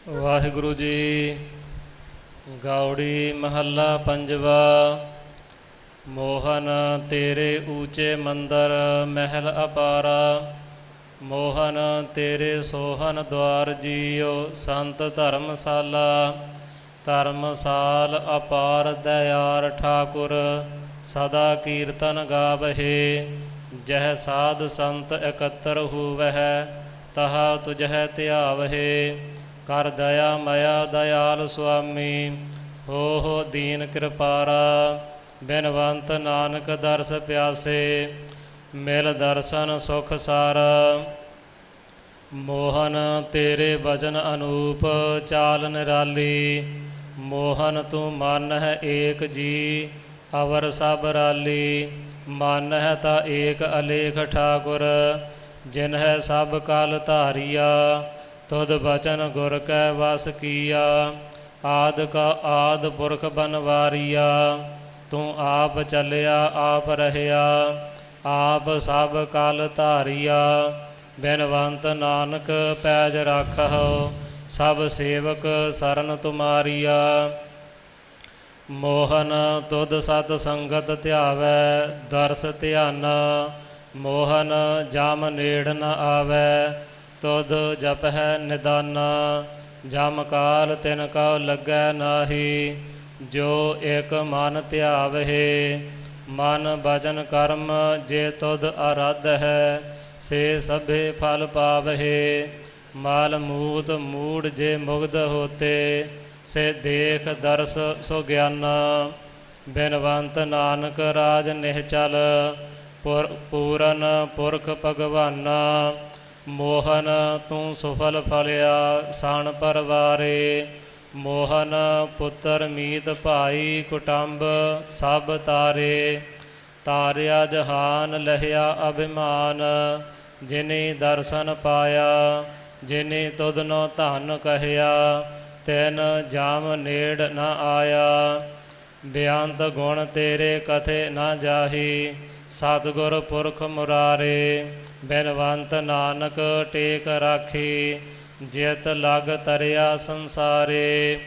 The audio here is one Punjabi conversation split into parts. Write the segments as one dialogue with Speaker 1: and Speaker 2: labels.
Speaker 1: ਵਾਹਿਗੁਰੂ ਜੀ। ਗੌੜੀ ਮਹੱਲਾ ਪੰਜਵਾ। ਮੋਹਨ ਤੇਰੇ ਊਚੇ ਮੰਦਰ ਮਹਿਲ ਅਪਾਰਾ, ਮੋਹਨ ਤੇਰੇ ਸੋਹਨ ਦੁਆਰ ਜੀਓ ਸੰਤ ਧਰਮਸ਼ਾਲਾ। ਧਰਮਸਾਲ ਅਪਾਰ ਦਇਆਰ ਠਾਕੁਰ, ਸਦਾ ਕੀਰਤਨ ਗਾਵਹਿ। ਜਹ ਸਾਧ ਸੰਤ ਇਕੱਤਰ ਹੋਵਹਿ, ਤਹਾ ਤੁਝਹਿ ਧਿਆਵਹਿ। ਕਰ ਦਇਆ ਮਇਆ ਦਇਆਲ ਸੁਆਮੀ, ਹੋ ਦੀਨ ਕਿਰਪਾਰਾ। ਬਿਨਵੰਤ ਨਾਨਕ ਦਰਸ ਪਿਆਸੇ, ਮਿਲ ਦਰਸ਼ਨ ਸੁਖ ਸਾਰਾ। ਮੋਹਨ ਤੇਰੇ ਬਚਨ ਅਨੂਪ ਚਾਲ ਨਿਰਾਲੀ, ਮੋਹਨ ਤੂੰ ਮਨ ਹੈ ਏਕ ਜੀ ਅਵਰ ਸਭ ਰਾਲੀ। ਮਨ ਹੈ ਤਾਂ ਏਕ ਅਲੇਖ ਠਾਕੁਰ, ਜਿਨ ਹੈ ਸਭ ਕਲ ਧਾਰੀਆ। ਤੁਧ ਬਚਨ ਗੁਰ ਕੈ ਵਸ ਕੀਆ, ਆਦ ਕਾ ਆਦ ਪੁਰਖ ਬਨਵਾਰੀਆ। ਤੂੰ ਆਪ ਚੱਲਿਆ ਆਪ ਰਹਿਆ, ਆਪ ਸਭ ਕਲ ਧਾਰੀਆ। ਬਿਨਵੰਤ ਨਾਨਕ ਪੈਜ ਰਾਖਹੁ, ਸਭ ਸੇਵਕ ਸਰਨ ਤੁਮਾਰੀਆ। ਮੋਹਨ ਤੁਧ ਸਤ ਸੰਗਤ ਧਿਆਵੈ ਦਰਸ ਧਿਆਨਾ, ਮੋਹਨ ਜਮ ਨੇੜ ਨ ਆਵੈ ਤੁਧ ਜਪਹਿ ਨਿਦਾਨਾ। ਜਮ ਕਾਲ ਤਿਨ ਕਉ ਲੱਗੈ ਨਾਹੀ, ਜੋ ਇਕ ਮਨ ਧਿਆਵਹਿ। ਮਨ ਬਚਨ ਕਰਮ ਜੇ ਤੁਧ ਆਰਾਧਹਿ, ਸੇ ਸਭੇ ਫਲ ਪਾਵਹਿ। ਮਾਲ ਮੂਤ ਮੂੜ ਜੇ ਮੁਗਧ ਹੋਤੇ, ਸੇ ਦੇਖ ਦਰਸ ਸੋ ਗਿਆਨਾ। ਬਿਨਵੰਤ ਨਾਨਕ ਰਾਜ ਨਿਹਚਲ, ਪੂਰਨ ਪੁਰਖ ਭਗਵਾਨਾ। ਮੋਹਨ ਤੂੰ ਸੁਫਲ ਫਲਿਆ ਸਣ ਪਰਵਾਰੇ, ਮੋਹਨ ਪੁੱਤਰ ਮੀਤ ਭਾਈ ਕੁਟੰਬ ਸਭ ਤਾਰੇ। ਤਾਰਿਆ ਜਹਾਨ ਲਹਿਆ ਅਭਿਮਾਨ, ਜਿਨੀ ਦਰਸ਼ਨ ਪਾਇਆ। ਜਿਨੀ ਤੁਧਨੋ ਧਨ ਕਹਿਆ, ਤਿਨ ਜਾਮ ਨੇੜ ਨ ਆਇਆ। ਬੇਅੰਤ ਗੁਣ ਤੇਰੇ ਕਥੇ ਨ ਜਾਹੀ, ਸਤਿਗੁਰ ਪੁਰਖ ਮੁਰਾਰੇ। ਬਿਨਵੰਤ ਨਾਨਕ ਟੇਕ ਰਾਖੀ, ਜਿਤ ਲਗ ਤਰਿਆ ਸੰਸਾਰੇ।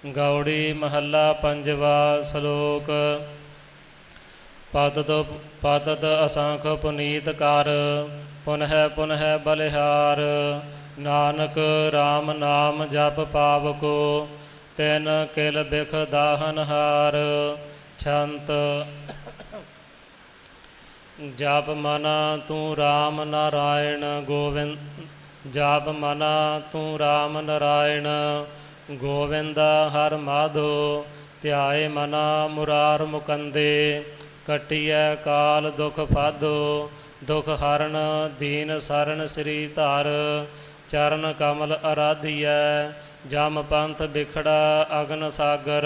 Speaker 1: ਗੌੜੀ ਮਹੱਲਾ ਪੰਜਵਾ। ਸ਼ਲੋਕ। ਪਤਤ ਅਸੰਖ ਪੁਨੀਤ ਕਰ, ਪੁਨਹਿ ਪੁਨਹਿ ਬਲਿਹਾਰ। ਨਾਨਕ ਰਾਮ ਨਾਮ ਜਪ ਪਾਵਕੋ, ਤਿਨ ਕਿਲ ਬਿਖ ਦਾਹਨ ਹਾਰ। ਛੰਤ। ਜਪ ਮਨਾ ਤੂੰ ਰਾਮ ਨਾਰਾਇਣ ਗੋਵਿੰਦ, ਜਪ ਮਨਾ ਤੂੰ ਰਾਮ ਨਾਰਾਇਣ ਗੋਵਿੰਦ ਹਰਿ ਮਾਧੋ। ਧਿਆਏ ਮਨਾ ਮੁਰਾਰ ਮੁਕੰਦੇ, ਕੱਟੀਐ ਕਾਲ ਦੁਖ ਫਾਧੋ। ਦੁਖ ਹਰਨ ਦੀਨ ਸਰਨ ਸ੍ਰੀ ਧਰ, ਚਰਨ ਕਮਲ ਅਰਾਧੀਐ। ਜਮ ਪੰਥ ਬਿਖੜਾ ਅਗਨ ਸਾਗਰ,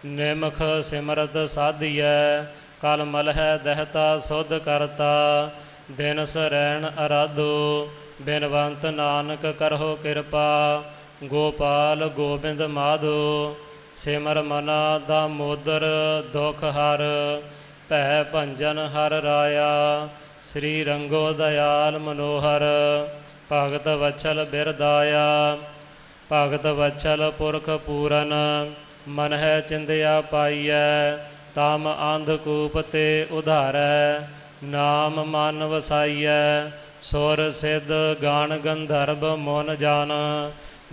Speaker 1: ਨਿਮਖ ਸਿਮਰਤ ਸਾਧੀਐ। ਕਲ ਮਲਹਿ ਦਹਿਤਾ ਸੁਧ ਕਰਤਾ, ਦਿਨ ਸਰੈਣ ਅਰਾਧੋ। ਬਿਨਵੰਤ ਨਾਨਕ ਕਰਹੁ ਕਿਰਪਾ, ਗੋਪਾਲ ਗੋਬਿੰਦ ਮਾਧੋ। ਸਿਮਰ ਮਨਾ ਦਾਮੋਦਰ ਦੁਖ ਹਰ, ਭੈ ਭੰਜਨ ਹਰ ਰਾਇਆ। ਸ੍ਰੀ ਰੰਗੋ ਦਇਆਲ ਮਨੋਹਰ, ਭਗਤ ਵਛਲ ਬਿਰਦਾਇਆ। ਭਗਤ ਵਛਲ ਪੁਰਖ ਪੂਰਨ, ਮਨ ਹੈ ਚਿੰਦਿਆ ਪਾਈਐ। ਤਮ ਅੰਧਕੂਪ ਤੇ ਉਧਾਰੈ, ਨਾਮ ਮਨ ਵਸਾਈਐ। ਸੁਰ ਸਿੱਧ ਗਣ ਗੰਧਰਵ ਮੁਨ ਜਨ,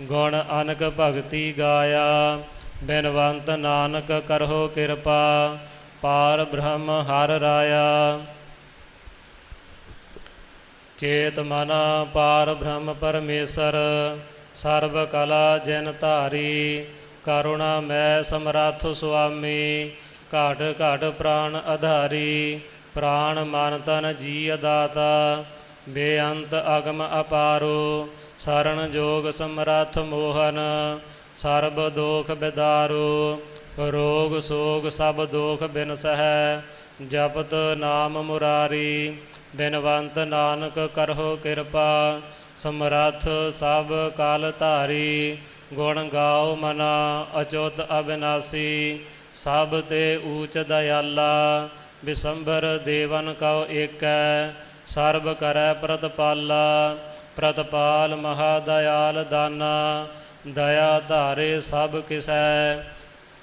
Speaker 1: ਗੁਣ ਅਨਕ ਭਗਤੀ ਗਾਇਆ। ਬਿਨਵੰਤ ਨਾਨਕ ਕਰਹੁ ਕਿਰਪਾ, ਪਾਰ ਬ੍ਰਹਮ ਹਰਿ ਰਾਇਆ। ਚੇਤ ਮਨਾ ਪਾਰ ਬ੍ਰਹਮ ਪਰਮੇਸ਼ਰ, ਸਰਬ ਕਲਾ ਜਿਨ ਧਾਰੀ। ਕਰੁਣਾ ਮੈਂ ਸਮਰੱਥ ਸੁਆਮੀ, ਘਟ ਘਟ ਪ੍ਰਾਣ ਆਧਾਰੀ। ਪ੍ਰਾਣ ਮਨ ਤਨ ਜੀ ਦਾਤਾ, ਬੇਅੰਤ ਅਗਮ ਅਪਾਰੋ। ਸਰਣ ਜੋਗ ਸਮਰੱਥ ਮੋਹਨ, ਸਰਬ ਦੋਖ ਬਿਦਾਰੋ। ਰੋਗ ਸੋਗ ਸਭ ਦੋਖ ਬਿਨਸਹਿ, ਜਪਤ ਨਾਮ ਮੁਰਾਰੀ। ਬਿਨਵੰਤ ਨਾਨਕ ਕਰਹੁ ਕਿਰਪਾ, ਸਮਰੱਥ ਸਭ ਕਲ ਧਾਰੀ। ਗੁਣ ਗਾਓ ਮਨਾ ਅਚੁੱਤ ਅਬਿਨਾਸੀ, ਸਭ ਤੇ ਊਚ ਦਇਆਲਾ। ਬਿਸੰਭਰ ਦੇਵਨ ਕਉ ਏਕੈ, ਸਰਬ ਕਰੈ ਪ੍ਰਤਪਾਲਾ। ਪ੍ਰਤਪਾਲ ਮਹਾ ਦਇਆਲ ਦਾਨਾ, ਦਇਆ ਧਾਰੇ ਸਭ ਕਿਸੈ।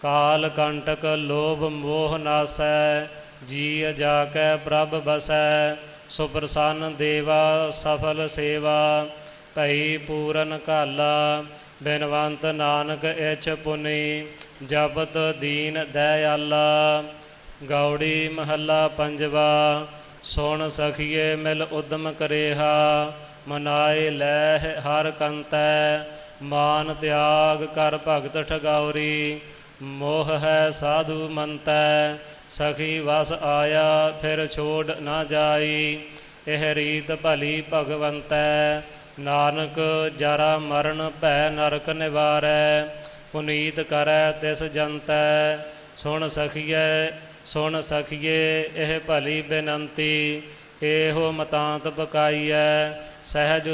Speaker 1: ਕਾਲ ਕੰਟਕ ਲੋਭ ਮੋਹ ਨਾਸੈ, ਜੀ ਜਾ ਕੈ ਪ੍ਰਭ ਬਸੈ। ਸੁਪ੍ਰਸੰਨ ਦੇਵਾ ਸਫਲ ਸੇਵਾ, ਭਈ ਪੂਰਨ ਘਾਲਾ। ਬਿਨਵੰਤ ਨਾਨਕ ਇਛ ਪੁਨੀ, ਜਪਤ ਦੀਨ ਦਇਆਲਾ। ਗੌੜੀ ਮਹੱਲਾ ਪੰਜਵਾ। ਸੁਣ ਸਖੀਏ ਮਿਲ ਉਦਮ ਕਰੇਹਾ, ਮਨਾਏ ਲੈ ਹਰ ਕੰਤੈ। ਮਾਨ ਤਿਆਗ ਕਰ ਭਗਤ ਠਗਾਉਰੀ, ਮੋਹ ਹੈ ਸਾਧੂ ਮੰਤੈ। ਸਖੀ ਵਸ ਆਇਆ ਫਿਰ ਛੋੜ ਨਾ ਜਾਈ, ਇਹ ਰੀਤ ਭਲੀ ਭਗਵੰਤੈ। ਨਾਨਕ ਜਰਾ ਮਰਨ ਭੈ ਨਰਕ ਨਿਵਾਰੈ, ਪੁਨੀਤ ਕਰੈ ਤਿਸ ਜੰਤੈ। ਸੁਣ ਸਖੀਏ ਇਹ ਭਲੀ ਬੇਨੰਤੀ, ਇਹੋ ਮਤਾਂਤ ਪਕਾਈਐ। ਸਹਿਜ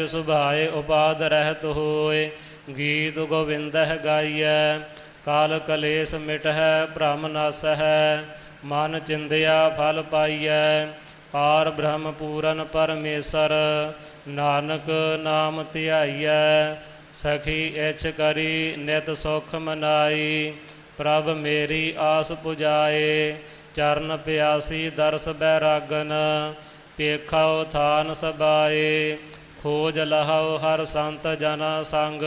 Speaker 1: ਸੁਭਾਏ ਉਪਾਦ ਰਹਿਤ ਹੋਏ, ਗੀਤ ਗੋਵਿੰਦਹਿ ਗਾਈਐ। ਕਾਲ ਕਲੇਸ਼ ਮਿਟਹਿ ਭ੍ਰਮ ਨਾਸਹਿ, ਮਨ ਚਿੰਦਿਆ ਫਲ ਪਾਈਐ। ਪਾਰ ਬ੍ਰਹਮ ਪੂਰਨ ਪਰਮੇਸ਼ਰ, ਨਾਨਕ ਨਾਮ ਧਿਆਈਐ। ਸਖੀ ਇਛ ਕਰੀ ਨਿਤ ਸੁਖ ਮਨਾਈ, ਪ੍ਰਭ ਮੇਰੀ ਆਸ ਪੁਜਾਏ। ਚਰਨ ਪਿਆਸੀ ਦਰਸ ਬੈਰਾਗਨ, ਪੇਖਾਉ ਥਾਨ ਸਬਾਏ। ਖੋਜ ਲਹਾਉ ਹਰ ਸੰਤ ਜਨਾ ਸੰਗ,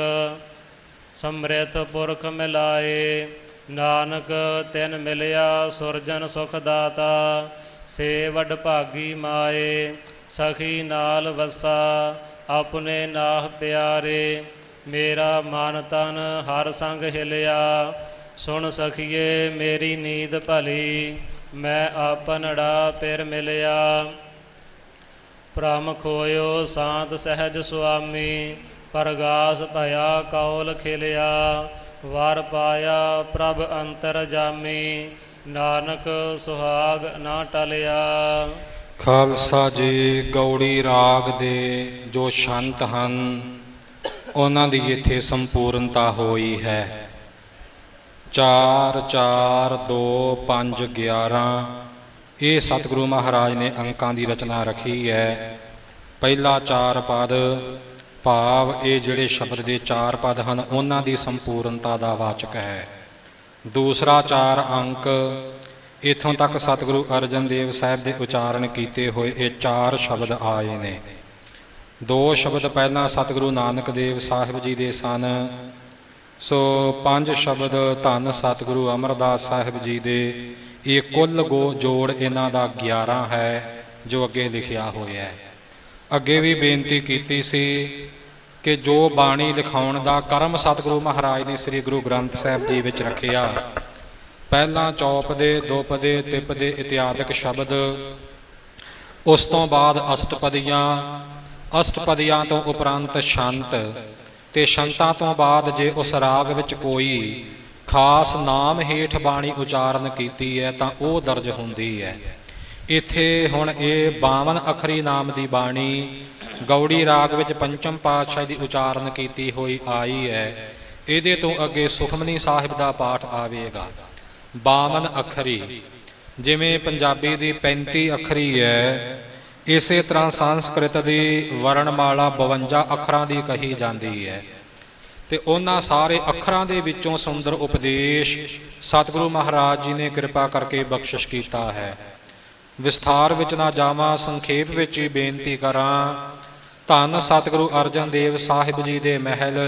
Speaker 1: ਸਮ੍ਰਿਥ ਪੁਰਖ ਮਿਲਾਏ। ਨਾਨਕ ਤਿਨ ਮਿਲਿਆ ਸੁਰਜਨ ਸੁਖ ਦਾਤਾ, ਸੇ ਵਡ ਭਾਗੀ ਮਾਏ। ਸਖੀ ਨਾਲ ਵਸਾ ਆਪਣੇ ਨਾਹ ਪਿਆਰੇ, ਮੇਰਾ ਮਨ ਤਨ ਹਰ ਸੰਗ ਹਿਲਿਆ। ਸੁਣ ਸਖੀਏ ਮੇਰੀ ਨੀਂਦ ਭਲੀ, ਮੈਂ ਆਪਨੜਾ ਪਿਰ ਮਿਲਿਆ। ਭ੍ਰਮ ਖੋਇਓ ਸਾਂਤ ਸਹਿਜ ਸੁਆਮੀ, ਪਰਗਾਸ ਭਇਆ ਕੌਲ ਖਿਲਿਆ। ਵਰ ਪਾਇਆ ਪ੍ਰਭ ਅੰਤਰ ਜਾਮੀ, ਨਾਨਕ ਸੁਹਾਗ ਨਾ ਟਲਿਆ।
Speaker 2: ਖਾਲਸਾ ਜੀ ਗੌੜੀ ਰਾਗ ਦੇ ਜੋ ਸ਼ੰਤ ਹਨ, ਉਹਨਾਂ ਦੀ ਇੱਥੇ ਸੰਪੂਰਨਤਾ ਹੋਈ ਹੈ। 4 4 2 5 11 ਇਹ ਸਤਿਗੁਰੂ ਮਹਾਰਾਜ ਨੇ ਅੰਕਾਂ ਦੀ ਰਚਨਾ ਰੱਖੀ ਹੈ। ਪਹਿਲਾ 4 ਪਦ ਭਾਵ ਇਹ ਜਿਹੜੇ ਸ਼ਬਦ ਦੇ 4 ਪਦ ਹਨ ਉਹਨਾਂ ਦੀ ਸੰਪੂਰਨਤਾ ਦਾ ਵਾਚਕ ਹੈ। ਦੂਸਰਾ 4 ਅੰਕ ਇੱਥੋਂ ਤੱਕ ਸਤਿਗੁਰੂ ਅਰਜਨ ਦੇਵ ਸਾਹਿਬ ਦੇ ਉਚਾਰਨ ਕੀਤੇ ਹੋਏ ਇਹ 4 ਸ਼ਬਦ ਆਏ ਨੇ। 2 ਸ਼ਬਦ ਪਹਿਲਾਂ ਸਤਿਗੁਰੂ ਨਾਨਕ ਦੇਵ ਸਾਹਿਬ ਜੀ ਦੇ ਸਨ, ਸੋ 5 ਸ਼ਬਦ ਧੰਨ ਸਤਿਗੁਰੂ ਅਮਰਦਾਸ ਸਾਹਿਬ ਜੀ ਦੇ। ਇਹ ਕੁੱਲ ਜੋੜ ਇਹਨਾਂ ਦਾ 11 ਹੈ ਜੋ ਅੱਗੇ ਲਿਖਿਆ ਹੋਇਆ ਹੈ। ਅੱਗੇ ਵੀ ਬੇਨਤੀ ਕੀਤੀ ਸੀ ਕਿ ਜੋ ਬਾਣੀ ਲਿਖਾਉਣ ਦਾ ਕਰਮ ਸਤਿਗੁਰੂ ਮਹਾਰਾਜ ਨੇ ਸ੍ਰੀ ਗੁਰੂ ਗ੍ਰੰਥ ਸਾਹਿਬ ਜੀ ਵਿੱਚ ਰੱਖਿਆ, ਪਹਿਲਾਂ ਚੌਪਦੇ ਦੋਪਦੇ ਤਿਪਦੇ ਇਤਿਆਦਿਕ ਸ਼ਬਦ, ਉਸ ਤੋਂ ਬਾਅਦ ਅਸ਼ਟਪਦੀਆਂ ਤੋਂ ਉਪਰੰਤ ਛੰਤ, ਤੇ ਛੰਤਾਂ ਤੋਂ ਬਾਅਦ ਜੇ ਉਸ ਰਾਗ ਵਿੱਚ ਕੋਈ ਖਾਸ ਨਾਮ ਹੇਠ ਬਾਣੀ ਉਚਾਰਨ ਕੀਤੀ ਹੈ ਤਾਂ ਉਹ ਦਰਜ ਹੁੰਦੀ ਹੈ। ਇੱਥੇ ਹੁਣ ਇਹ 52 ਅੱਖਰੀ ਨਾਮ ਦੀ ਬਾਣੀ ਗੌੜੀ ਰਾਗ ਵਿੱਚ ਪੰਚਮ ਪਾਤਸ਼ਾਹ ਦੀ ਉਚਾਰਨ ਕੀਤੀ ਹੋਈ ਆਈ ਹੈ। ਇਹਦੇ ਤੋਂ ਅੱਗੇ ਸੁਖਮਨੀ ਸਾਹਿਬ ਦਾ ਪਾਠ ਆਵੇਗਾ 52 ਅੱਖਰੀ। ਜਿਵੇਂ ਪੰਜਾਬੀ ਦੀ 35 ਅੱਖਰੀ ਹੈ, ਇਸੇ ਤਰ੍ਹਾਂ ਸੰਸਕ੍ਰਿਤ ਦੀ ਵਰਣਮਾਲਾ 52 ਅੱਖਰਾਂ ਦੀ ਕਹੀ ਜਾਂਦੀ ਹੈ। ਤੇ ਉਹਨਾਂ ਸਾਰੇ ਅੱਖਰਾਂ ਦੇ ਵਿੱਚੋਂ ਸੁੰਦਰ ਉਪਦੇਸ਼ ਸਤਿਗੁਰੂ ਮਹਾਰਾਜ ਜੀ ਨੇ ਕਿਰਪਾ ਕਰਕੇ ਬਖਸ਼ਿਸ਼ ਕੀਤਾ ਹੈ। ਵਿਸਥਾਰ ਵਿੱਚ ਨਾ ਜਾਵਾਂ, ਸੰਖੇਪ ਵਿੱਚ ਹੀ ਬੇਨਤੀ ਕਰਾਂ। ਧੰਨ ਸਤਿਗੁਰੂ ਅਰਜਨ ਦੇਵ ਸਾਹਿਬ ਜੀ ਦੇ ਮਹਿਲ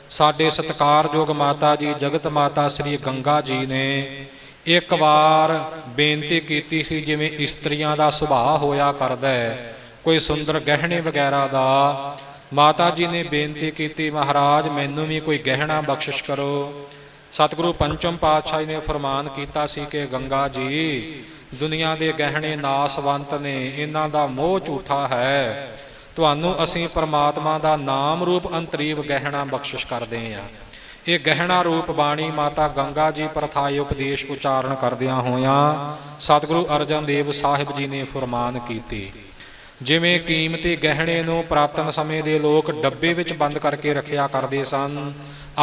Speaker 2: ਸਾਡੇ ਸਤਿਕਾਰਯੋਗ ਮਾਤਾ ਜੀ ਜਗਤ ਮਾਤਾ ਸ੍ਰੀ ਗੰਗਾ ਜੀ ਨੇ ਇੱਕ ਵਾਰ ਬੇਨਤੀ ਕੀਤੀ ਸੀ, ਜਿਵੇਂ ਇਸਤਰੀਆਂ ਦਾ ਸੁਭਾਅ ਹੋਇਆ ਕਰਦਾ ਹੈ ਕੋਈ ਸੁੰਦਰ ਗਹਿਣੇ ਵਗੈਰਾ ਦਾ। ਮਾਤਾ ਜੀ ਨੇ ਬੇਨਤੀ ਕੀਤੀ, ਮਹਾਰਾਜ ਮੈਨੂੰ ਵੀ ਕੋਈ ਗਹਿਣਾ ਬਖਸ਼ਿਸ਼ ਕਰੋ। ਸਤਿਗੁਰੂ ਪੰਚਮ ਪਾਤਸ਼ਾਹ ਨੇ ਫਰਮਾਨ ਕੀਤਾ ਸੀ ਕਿ ਗੰਗਾ ਜੀ, ਦੁਨੀਆ ਦੇ ਗਹਿਣੇ ਨਾਸਵੰਤ ਨੇ, ਇਹਨਾਂ ਦਾ ਮੋਹ ਝੂਠਾ ਹੈ। ਤੁਹਾਨੂੰ ਅਸੀਂ ਪਰਮਾਤਮਾ ਦਾ ਨਾਮ ਰੂਪ ਅੰਤਰੀਵ ਗਹਿਣਾ ਬਖਸ਼ਿਸ਼ ਕਰਦੇ ਹਾਂ। ਇਹ ਗਹਿਣਾ ਰੂਪ ਬਾਣੀ ਮਾਤਾ ਗੰਗਾ ਜੀ ਪ੍ਰਥਾਏ ਉਪਦੇਸ਼ ਉਚਾਰਨ ਕਰਦਿਆਂ ਹੋਇਆਂ ਸਤਿਗੁਰੂ ਅਰਜਨ ਦੇਵ ਸਾਹਿਬ ਜੀ ਨੇ ਫਰਮਾਨ ਕੀਤੀ। ਜਿਵੇਂ ਕੀਮਤੀ ਗਹਿਣੇ ਨੂੰ ਪੁਰਾਤਨ ਸਮੇਂ ਦੇ ਲੋਕ ਡੱਬੇ ਵਿੱਚ ਬੰਦ ਕਰਕੇ ਰੱਖਿਆ ਕਰਦੇ ਸਨ,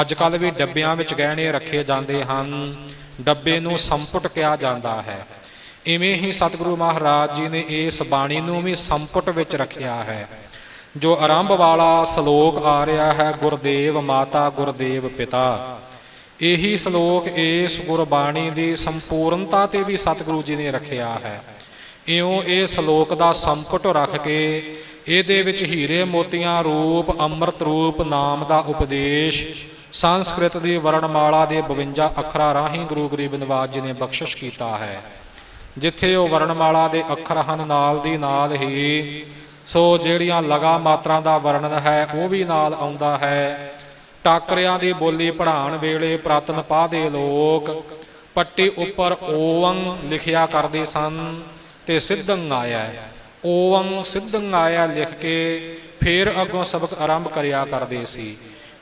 Speaker 2: ਅੱਜ ਕੱਲ੍ਹ ਵੀ ਡੱਬਿਆਂ ਵਿੱਚ ਗਹਿਣੇ ਰੱਖੇ ਜਾਂਦੇ ਹਨ, ਡੱਬੇ ਨੂੰ ਸੰਪੁਟ ਕਿਹਾ ਜਾਂਦਾ ਹੈ। ਇਵੇਂ ਹੀ ਸਤਿਗੁਰੂ ਮਹਾਰਾਜ ਜੀ ਨੇ ਇਸ ਬਾਣੀ ਨੂੰ ਵੀ ਸੰਪੁਟ ਵਿੱਚ ਰੱਖਿਆ ਹੈ। ਜੋ ਆਰੰਭ ਵਾਲਾ ਸ਼ਲੋਕ ਆ ਰਿਹਾ ਹੈ, ਗੁਰਦੇਵ ਮਾਤਾ ਗੁਰਦੇਵ ਪਿਤਾ, ਇਹੀ ਸ਼ਲੋਕ ਇਸ ਗੁਰਬਾਣੀ ਦੀ ਸੰਪੂਰਨਤਾ ਤੇ ਵੀ ਸਤਿਗੁਰੂ ਜੀ ਨੇ ਰੱਖਿਆ ਹੈ। ਇਉਂ ਇਹ ਸ਼ਲੋਕ ਦਾ ਸੰਪਟ ਰੱਖ ਕੇ ਇਹਦੇ ਵਿੱਚ ਹੀਰੇ ਮੋਤੀਆਂ ਰੂਪ ਅੰਮ੍ਰਿਤ ਰੂਪ ਨਾਮ ਦਾ ਉਪਦੇਸ਼ ਸੰਸਕ੍ਰਿਤ ਦੀ ਵਰਣਮਾਲਾ ਦੇ 52 ਅੱਖਰਾਂ ਰਾਹੀਂ ਗੁਰੂ ਗਰੀਬ ਨਿਵਾਜ ਜੀ ਨੇ ਬਖਸ਼ਿਸ਼ ਕੀਤਾ ਹੈ। ਜਿੱਥੇ ਉਹ ਵਰਣਮਾਲਾ ਦੇ ਅੱਖਰ ਹਨ, ਨਾਲ ਦੀ ਨਾਲ ਹੀ ਸੋ ਜਿਹੜੀਆਂ ਲਗਾ ਮਾਤਰਾ ਦਾ ਵਰਣਨ ਹੈ ਉਹ ਵੀ ਨਾਲ ਆਉਂਦਾ ਹੈ। ਟਾਕਰਿਆਂ ਦੀ ਬੋਲੀ ਪੜ੍ਹਾਉਣ ਵੇਲੇ ਪੁਰਾਤਨ ਪਾਧੇ ਲੋਕ ਪੱਟੀ ਉੱਪਰ ਓਵੰ ਲਿਖਿਆ ਕਰਦੇ ਸਨ ਤੇ ਸਿੱਧੰ ਆਇਆ, ਓਵੰ ਸਿੱਧੰ ਆਇਆ ਲਿਖ ਕੇ ਫਿਰ ਅੱਗੋਂ ਸਬਕ ਆਰੰਭ ਕਰਿਆ ਕਰਦੇ ਸੀ।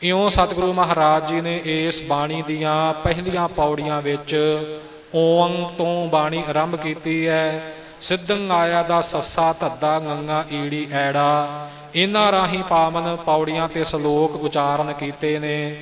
Speaker 2: ਇਉਂ ਸਤਿਗੁਰੂ ਮਹਾਰਾਜ ਜੀ ਨੇ ਇਸ ਬਾਣੀ ਦੀਆਂ ਪਹਿਲੀਆਂ ਪੌੜੀਆਂ ਵਿੱਚ ਓਵੰ ਤੋਂ ਬਾਣੀ ਆਰੰਭ ਕੀਤੀ ਹੈ। ਸਿੱਧੰ ਆਇਆ ਦਾ ਸੱਸਾ ਧੱਦਾ ਗੰਗਾ ਈੜੀ ਐੜਾ, ਇਹਨਾਂ ਰਾਹੀਂ ਪਾਵਨ ਪੌੜੀਆਂ ਤੇ ਸ਼ਲੋਕ ਉਚਾਰਨ ਕੀਤੇ ਨੇ।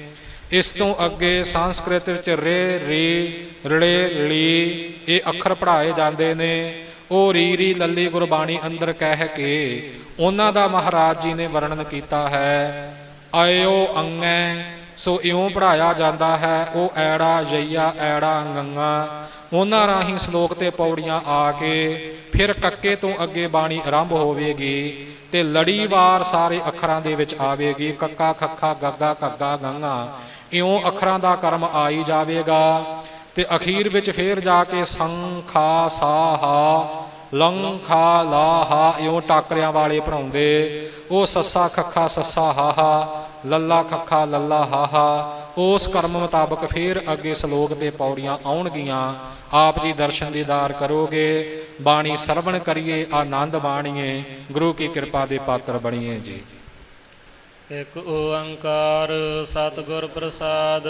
Speaker 2: ਇਸ ਤੋਂ ਅੱਗੇ ਸੰਸਕ੍ਰਿਤ ਵਿੱਚ ਰੇ ਰੀ ਰੜੇ ਲੀ ਇਹ ਅੱਖਰ ਪੜ੍ਹਾਏ ਜਾਂਦੇ ਨੇ। ਉਹ ਰੀ ਰੀ ਲੱਲੀ ਗੁਰਬਾਣੀ ਅੰਦਰ ਕਹਿ ਕੇ ਉਹਨਾਂ ਦਾ ਮਹਾਰਾਜ ਜੀ ਨੇ ਵਰਣਨ ਕੀਤਾ ਹੈ। ਆਇਓ ਅੰਗੈ ਸੋ ਇਉਂ ਪੜ੍ਹਾਇਆ ਜਾਂਦਾ ਹੈ। ਉਹ ਐੜਾ ਜਈਆ ਐੜਾ ਗੰਗਾ, ਉਹਨਾਂ ਰਾਹੀਂ ਸ਼ਲੋਕ ਤੇ ਪੌੜੀਆਂ ਆ ਕੇ ਫਿਰ ਕੱਕੇ ਤੋਂ ਅੱਗੇ ਬਾਣੀ ਆਰੰਭ ਹੋਵੇਗੀ ਤੇ ਲੜੀਵਾਰ ਸਾਰੇ ਅੱਖਰਾਂ ਦੇ ਵਿੱਚ ਆਵੇਗੀ। ਕੱਕਾ ਖੱਖਾ ਗੱਗਾ ਘੱਗਾ ਗੰਗਾ ਇਉਂ ਅੱਖਰਾਂ ਦਾ ਕਰਮ ਆਈ ਜਾਵੇਗਾ ਤੇ ਅਖੀਰ ਵਿੱਚ ਫੇਰ ਜਾ ਕੇ ਸੰਖਾ ਖਾ ਸਾ ਹਾ ਲੰ ਖਾ ਲਾ ਹਾ ਇਉਂ ਟਾਕਰਿਆਂ ਵਾਲੇ ਪੜਾਉਂਦੇ। ਉਹ ਸੱਸਾ ਖੱਖਾ ਸੱਸਾ ਹਾ ਹਾ ਲੱਲਾ ਖੱਖਾ ਲੱਲਾ ਹਾ ਹਾ, ਉਸ ਕਰਮ ਮੁਤਾਬਕ ਫਿਰ ਅੱਗੇ ਸ਼ਲੋਕ ਤੇ ਪੌੜੀਆਂ ਆਉਣਗੀਆਂ। ਆਪ ਜੀ ਦਰਸ਼ਨ ਦੀਦਾਰ ਕਰੋਗੇ, ਬਾਣੀ ਸਰਵਣ ਕਰੀਏ, ਆਨੰਦ ਬਾਣੀਏ, ਗੁਰੂ ਕੀ ਕਿਰਪਾ ਦੇ ਪਾਤਰ ਬਣੀਏ ਜੀ।
Speaker 1: ਇੱਕ ਓੰਕਾਰ ਸਤਿਗੁਰ ਪ੍ਰਸਾਦ।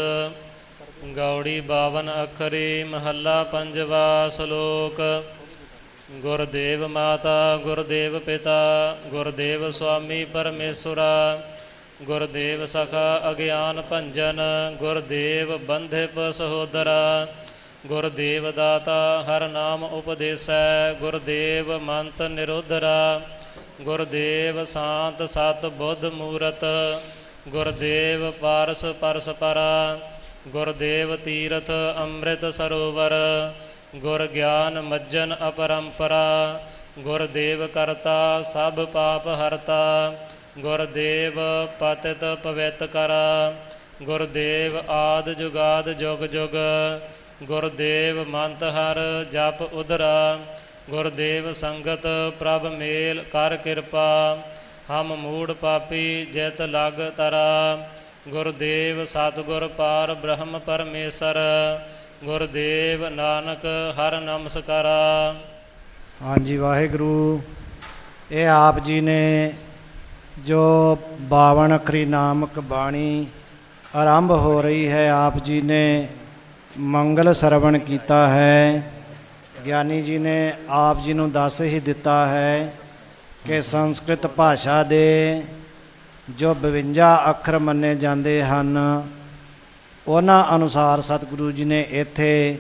Speaker 1: ਗੌੜੀ 52 ਅੱਖਰੀ ਮਹੱਲਾ ਪੰਜਵਾ। ਸ਼ਲੋਕ ਗੁਰਦੇਵ ਮਾਤਾ ਗੁਰਦੇਵ ਪਿਤਾ ਗੁਰਦੇਵ ਸੁਆਮੀ ਪਰਮੇਸ਼ੁਰਾ, ਗੁਰਦੇਵ ਸਖਾ ਅਗਿਆਨ ਭੰਜਨ ਗੁਰਦੇਵ ਬੰਧਿਪ ਸਹੋਦਰਾ, ਗੁਰਦੇਵ ਦਾਤਾ ਹਰ ਨਾਮ ਉਪਦੇਸੈ ਗੁਰਦੇਵ ਮੰਤ ਨਿਰੋਧਰਾ, ਗੁਰਦੇਵ ਸ਼ਾਂਤ ਸਤ ਬੁੱਧ ਮੂਰਤ ਗੁਰਦੇਵ ਪਾਰਸ ਪਰਸ ਪਰਾ, ਗੁਰਦੇਵ ਤੀਰਥ ਅੰਮ੍ਰਿਤ ਸਰੋਵਰ ਗੁਰ ਗਿਆਨ ਮੱਜਨ ਅਪਰੰਪਰਾ, ਗੁਰਦੇਵ ਕਰਤਾ ਸਭ ਪਾਪ ਹਰਤਾ, ਗੁਰਦੇਵ ਪਤਿਤ ਪਵਿੱਤ ਕਰਾ, ਗੁਰਦੇਵ ਆਦ ਜੁਗਾਦ ਜੁਗ ਜੁਗ, ਗੁਰਦੇਵ ਮੰਤ ਹਰ ਜਪ ਉਦਰਾ, ਗੁਰਦੇਵ ਸੰਗਤ ਪ੍ਰਭ ਮੇਲ ਕਰ ਕਿਰਪਾ, ਹਮ ਮੂੜ ਪਾਪੀ ਜਿਤ ਲਗ ਤਰਾ, ਗੁਰਦੇਵ ਸਤਿਗੁਰ ਪਾਰ ਬ੍ਰਹਮ ਪਰਮੇਸ਼ਰ, ਗੁਰਦੇਵ ਨਾਨਕ ਹਰ ਨਮਸਕਾਰਾ।
Speaker 3: ਹਾਂਜੀ, ਵਾਹਿਗੁਰੂ। ਇਹ ਆਪ ਜੀ ਨੇ ਜੋ 52 ਅੱਖਰੀ ਨਾਮਕ ਬਾਣੀ ਆਰੰਭ ਹੋ ਰਹੀ ਹੈ, ਆਪ ਜੀ ਨੇ ਮੰਗਲ ਸਰਵਣ ਕੀਤਾ ਹੈ। ਗਿਆਨੀ ਜੀ ਨੇ ਆਪ ਜੀ ਨੂੰ ਦੱਸ ਹੀ ਦਿੱਤਾ ਹੈ ਕਿ ਸੰਸਕ੍ਰਿਤ ਭਾਸ਼ਾ ਦੇ ਜੋ 52 ਅੱਖਰ ਮੰਨੇ ਜਾਂਦੇ ਹਨ, ਉਹਨਾਂ ਅਨੁਸਾਰ ਸਤਿਗੁਰੂ ਜੀ ਨੇ ਇੱਥੇ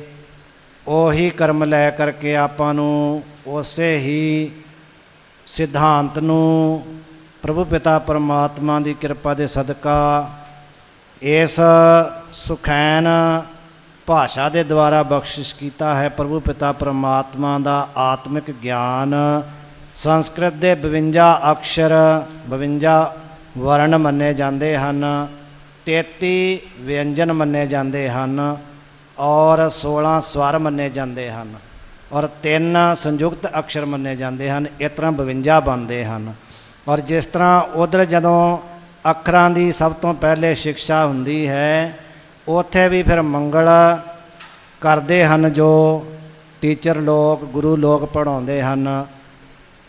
Speaker 3: ਉਹੀ ਕਰਮ ਲੈ ਕਰਕੇ ਆਪਾਂ ਨੂੰ ਉਸੇ ਹੀ ਸਿਧਾਂਤ ਨੂੰ ਪ੍ਰਭੂ ਪਿਤਾ ਪਰਮਾਤਮਾ ਦੀ ਕਿਰਪਾ ਦੇ ਸਦਕਾ ਇਸ ਸੁਖੈਨ ਭਾਸ਼ਾ ਦੇ ਦੁਆਰਾ ਬਖਸ਼ਿਸ਼ ਕੀਤਾ ਹੈ। ਪ੍ਰਭੂ ਪਿਤਾ ਪਰਮਾਤਮਾ ਦਾ ਆਤਮਿਕ ਗਿਆਨ ਸੰਸਕ੍ਰਿਤ ਦੇ 52 ਅਕਸ਼ਰ 52 ਵਰਨ ਮੰਨੇ ਜਾਂਦੇ ਹਨ, 33 ਵਿਅੰਜਨ ਮੰਨੇ ਜਾਂਦੇ ਹਨ ਔਰ 16 ਸਵਰ ਮੰਨੇ ਜਾਂਦੇ ਹਨ ਔਰ 3 ਸੰਯੁਕਤ ਅਕਸ਼ਰ ਮੰਨੇ ਜਾਂਦੇ ਹਨ। ਇਸ ਤਰ੍ਹਾਂ 52 ਬਣਦੇ ਹਨ। ਔਰ ਜਿਸ ਤਰ੍ਹਾਂ ਉੱਧਰ ਜਦੋਂ ਅੱਖਰਾਂ ਦੀ ਸਭ ਤੋਂ ਪਹਿਲੇ ਸਿੱਖਿਆ ਹੁੰਦੀ ਹੈ, ਉੱਥੇ ਵੀ ਫਿਰ ਮੰਗਲ ਕਰਦੇ ਹਨ ਜੋ ਟੀਚਰ ਲੋਕ ਗੁਰੂ ਲੋਕ ਪੜ੍ਹਾਉਂਦੇ ਹਨ।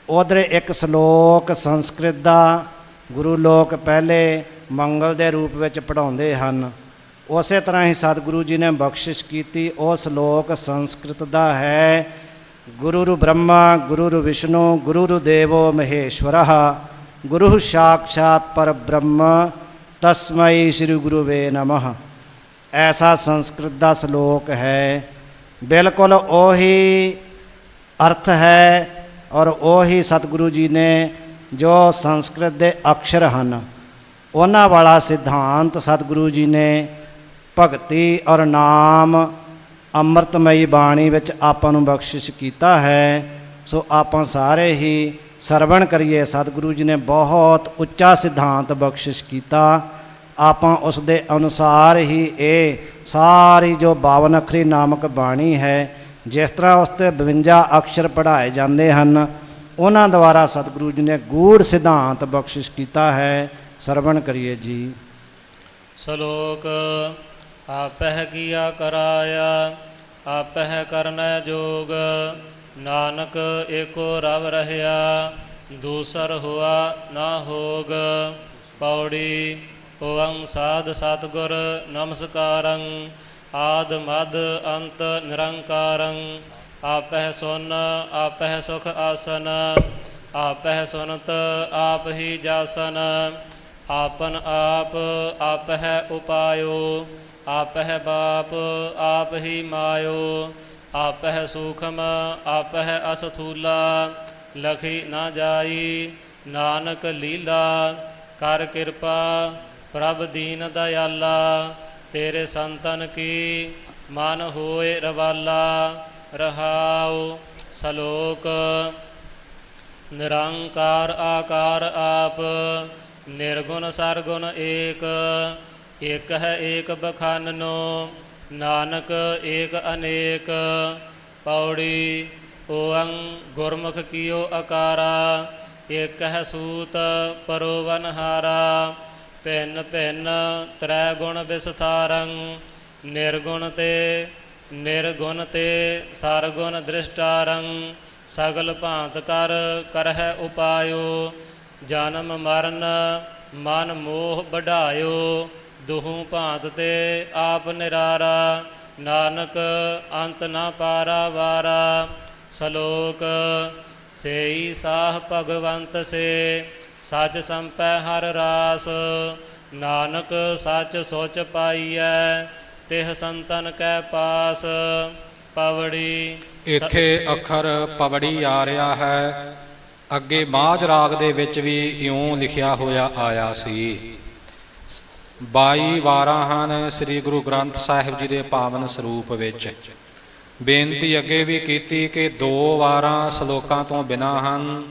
Speaker 3: ਉੱਧਰ ਇੱਕ ਸ਼ਲੋਕ ਸੰਸਕ੍ਰਿਤ ਦਾ ਗੁਰੂ ਲੋਕ ਪਹਿਲੇ ਮੰਗਲ ਦੇ ਰੂਪ ਵਿੱਚ ਪੜ੍ਹਾਉਂਦੇ ਹਨ। ਉਸੇ ਤਰ੍ਹਾਂ ਹੀ ਸਤਿਗੁਰੂ ਜੀ ਨੇ ਬਖਸ਼ਿਸ਼ ਕੀਤੀ। ਉਹ ਸ਼ਲੋਕ ਸੰਸਕ੍ਰਿਤ ਦਾ ਹੈ, ਗੁਰੂ ਬ੍ਰਹਮਾ ਗੁਰੂ ਵਿਸ਼ਨੂੰ ਗੁਰੂ ਦੇਵੋ ਮਹੇਸ਼ਵਰः ਗੁਰੂ ਸਾਖਾਤ ਪਰ ਬ੍ਰਹਮ ਤਸਮੈ ਸ਼੍ਰੀ ਗੁਰੂਵੇ ਨਮः। ਐਸਾ ਸੰਸਕ੍ਰਿਤ ਦਾ ਸ਼ਲੋਕ ਹੈ। ਬਿਲਕੁਲ ਉਹੀ ਅਰਥ ਹੈ ਔਰ ਉਹੀ ਸਤਿਗੁਰੂ ਜੀ ਨੇ ਜੋ ਸੰਸਕ੍ਰਿਤ ਦੇ ਅਕਸ਼ਰ ਹਨ ਉਹਨਾਂ ਵਾਲਾ ਸਿਧਾਂਤ ਸਤਿਗੁਰੂ ਜੀ ਨੇ ਭਗਤੀ ਔਰ ਨਾਮ ਅੰਮ੍ਰਿਤਮਈ ਬਾਣੀ ਵਿੱਚ ਆਪਾਂ ਨੂੰ ਬਖਸ਼ਿਸ਼ ਕੀਤਾ ਹੈ। ਸੋ ਆਪਾਂ ਸਾਰੇ ਹੀ ਸਰਵਣ ਕਰੀਏ। ਸਤਿਗੁਰੂ ਜੀ ਨੇ ਬਹੁਤ ਉੱਚਾ ਸਿਧਾਂਤ ਬਖਸ਼ਿਸ਼ ਕੀਤਾ। ਆਪਾਂ ਉਸ ਦੇ ਅਨੁਸਾਰ ਹੀ ਇਹ ਸਾਰੀ ਜੋ 52 ਅੱਖਰੀ ਨਾਮਕ ਬਾਣੀ ਹੈ, ਜਿਸ ਤਰ੍ਹਾਂ ਉਸ 'ਤੇ 52 ਅਕਸ਼ਰ ਪੜ੍ਹਾਏ ਜਾਂਦੇ ਹਨ, ਉਹਨਾਂ ਦੁਆਰਾ ਸਤਿਗੁਰੂ ਜੀ ਨੇ ਗੂੜ੍ਹ ਸਿਧਾਂਤ ਬਖਸ਼ਿਸ਼ ਕੀਤਾ ਹੈ। ਸਰਵਣ ਕਰੀਏ ਜੀ।
Speaker 1: ਸ਼ਲੋਕ ਆਪਹਿ ਕੀਆ ਕਰਾਇਆ ਆਪਹਿ ਕਰਨੈ ਜੋਗ ਨਾਨਕ ਏਕੋ ਰਵ ਰਹਿਆ ਦੂਸਰ ਹੁਆ ਨਾ ਹੋਗ। ਪੌੜੀ ਓੰ ਸਾਧ ਸਤਿਗੁਰ ਨਮਸਕਾਰੰ ਆਦ ਮਦ ਅੰਤ ਨਿਰੰਕਾਰੰ ਆਪਹਿ ਸੁਨ ਆਪਹਿ ਸੁਖ ਆਸਨ ਆਪਹਿ ਸੁਨਤ ਆਪ ਹੀ ਜਾਸਨ ਆਪਨ ਆਪ ਆਪਹਿ ਉਪਾਇਓ ਆਪਹਿ ਬਾਪ ਆਪ ਹੀ ਮਾਇਓ ਆਪਹਿ ਸੂਖਮ ਆਪਹਿ ਅਸਥੂਲਾ ਲਖੀ ਨਾ ਜਾਈ ਨਾਨਕ ਲੀਲਾ ਕਰ ਕਿਰਪਾ ਪ੍ਰਭ ਦੀਨ ਦਇਆਲਾ ਤੇਰੇ ਸੰਤਨ ਕੀ ਮਨ ਹੋਏ ਰਵਾਲਾ ਰਹਾਉ। ਸ਼ਲੋਕ ਨਿਰੰਕਾਰ ਆਕਾਰ ਆਪ ਨਿਰਗੁਣ ਸਰਗੁਣ ਏਕ ਇਕ ਹੈ ਏਕ ਬਖਾਨਨੋ ਨਾਨਕ ਏਕ ਅਨੇਕ। ਪੌੜੀ ਓੰ ਗੁਰਮੁਖ ਕੀਓ ਅਕਾਰਾ ਇਕ ਹੈ ਸੂਤ ਪਰੋਵਨਹਾਰਾ ਭਿੰਨ ਭਿੰਨ ਤ੍ਰੈ ਗੁਣ ਵਿਸਥਾਰੰ ਨਿਰਗੁਣ ਤੇ ਸਰਗੁਣ ਦ੍ਰਿਸ਼ਟਾਰੰ ਸਗਲ ਭਾਂਤ ਕਰ ਕਰਹਿ ਉਪਾਇਓ ਜਨਮ ਮਰਨ ਮਨ ਮੋਹ ਵਢਾਇਓ ਦੁਹੂ ਭਾਂਤ ਤੇ ਆਪ ਨਿਰਾਰਾ ਨਾਨਕ ਅੰਤ ਨਾ ਪਾਰਾ ਵਾਰਾ। ਸ਼ਲੋਕ ਸੇਈ ਸਾਹ ਭਗਵੰਤ ਸੇ ਸੱਚ ਸੰਪੈ ਹਰ ਰਾਸ ਨਾਨਕ ਸੱਚ ਸੋਚ ਪਾਈਐ ਤਿਹ ਸੰਤਨ ਕੈ ਪਾਸ। ਪਵੜੀ
Speaker 2: ਇੱਥੇ ਅੱਖਰ ਪਵੜੀ ਆ ਰਿਹਾ ਹੈ। ਅੱਗੇ ਮਾਝ ਰਾਗ ਦੇ ਵਿੱਚ ਵੀ ਇਉਂ ਲਿਖਿਆ ਹੋਇਆ ਆਇਆ ਸੀ। 22 ਵਾਰਾਂ ਹਨ ਸ੍ਰੀ ਗੁਰੂ ਗ੍ਰੰਥ ਸਾਹਿਬ ਜੀ ਦੇ ਪਾਵਨ ਸਰੂਪ ਵਿੱਚ। ਬੇਨਤੀ ਅੱਗੇ ਵੀ ਕੀਤੀ ਕਿ 2 ਵਾਰਾਂ ਸ਼ਲੋਕਾਂ ਤੋਂ ਬਿਨਾਂ ਹਨ,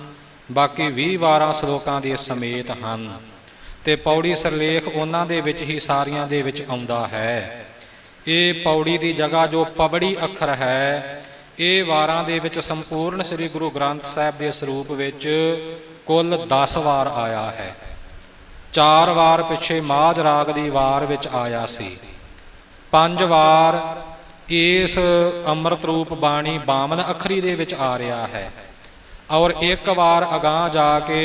Speaker 2: ਬਾਕੀ 20 ਵਾਰਾਂ ਸ਼ਲੋਕਾਂ ਦੇ ਸਮੇਤ ਹਨ ਤੇ ਪੌੜੀ ਸਿਰਲੇਖ ਉਹਨਾਂ ਦੇ ਵਿੱਚ ਹੀ ਸਾਰੀਆਂ ਦੇ ਵਿੱਚ ਆਉਂਦਾ ਹੈ। ਇਹ ਪੌੜੀ ਦੀ ਜਗ੍ਹਾ ਜੋ ਪਵੜੀ ਅੱਖਰ ਹੈ, ਇਹ ਵਾਰਾਂ ਦੇ ਵਿੱਚ ਸੰਪੂਰਨ ਸ੍ਰੀ ਗੁਰੂ ਗ੍ਰੰਥ ਸਾਹਿਬ ਦੇ ਸਰੂਪ ਵਿੱਚ ਕੁੱਲ 10 ਵਾਰ ਆਇਆ ਹੈ। 4 ਵਾਰ ਪਿੱਛੇ ਮਾਝ ਰਾਗ ਦੀ ਵਾਰ ਵਿੱਚ ਆਇਆ ਸੀ। 5 ਵਾਰ ਇਸ ਅੰਮ੍ਰਿਤ ਰੂਪ ਬਾਣੀ 52 ਅੱਖਰੀ ਦੇ ਵਿੱਚ ਆ ਰਿਹਾ ਹੈ ਔਰ 1 ਵਾਰ ਅਗਾਂਹ ਜਾ ਕੇ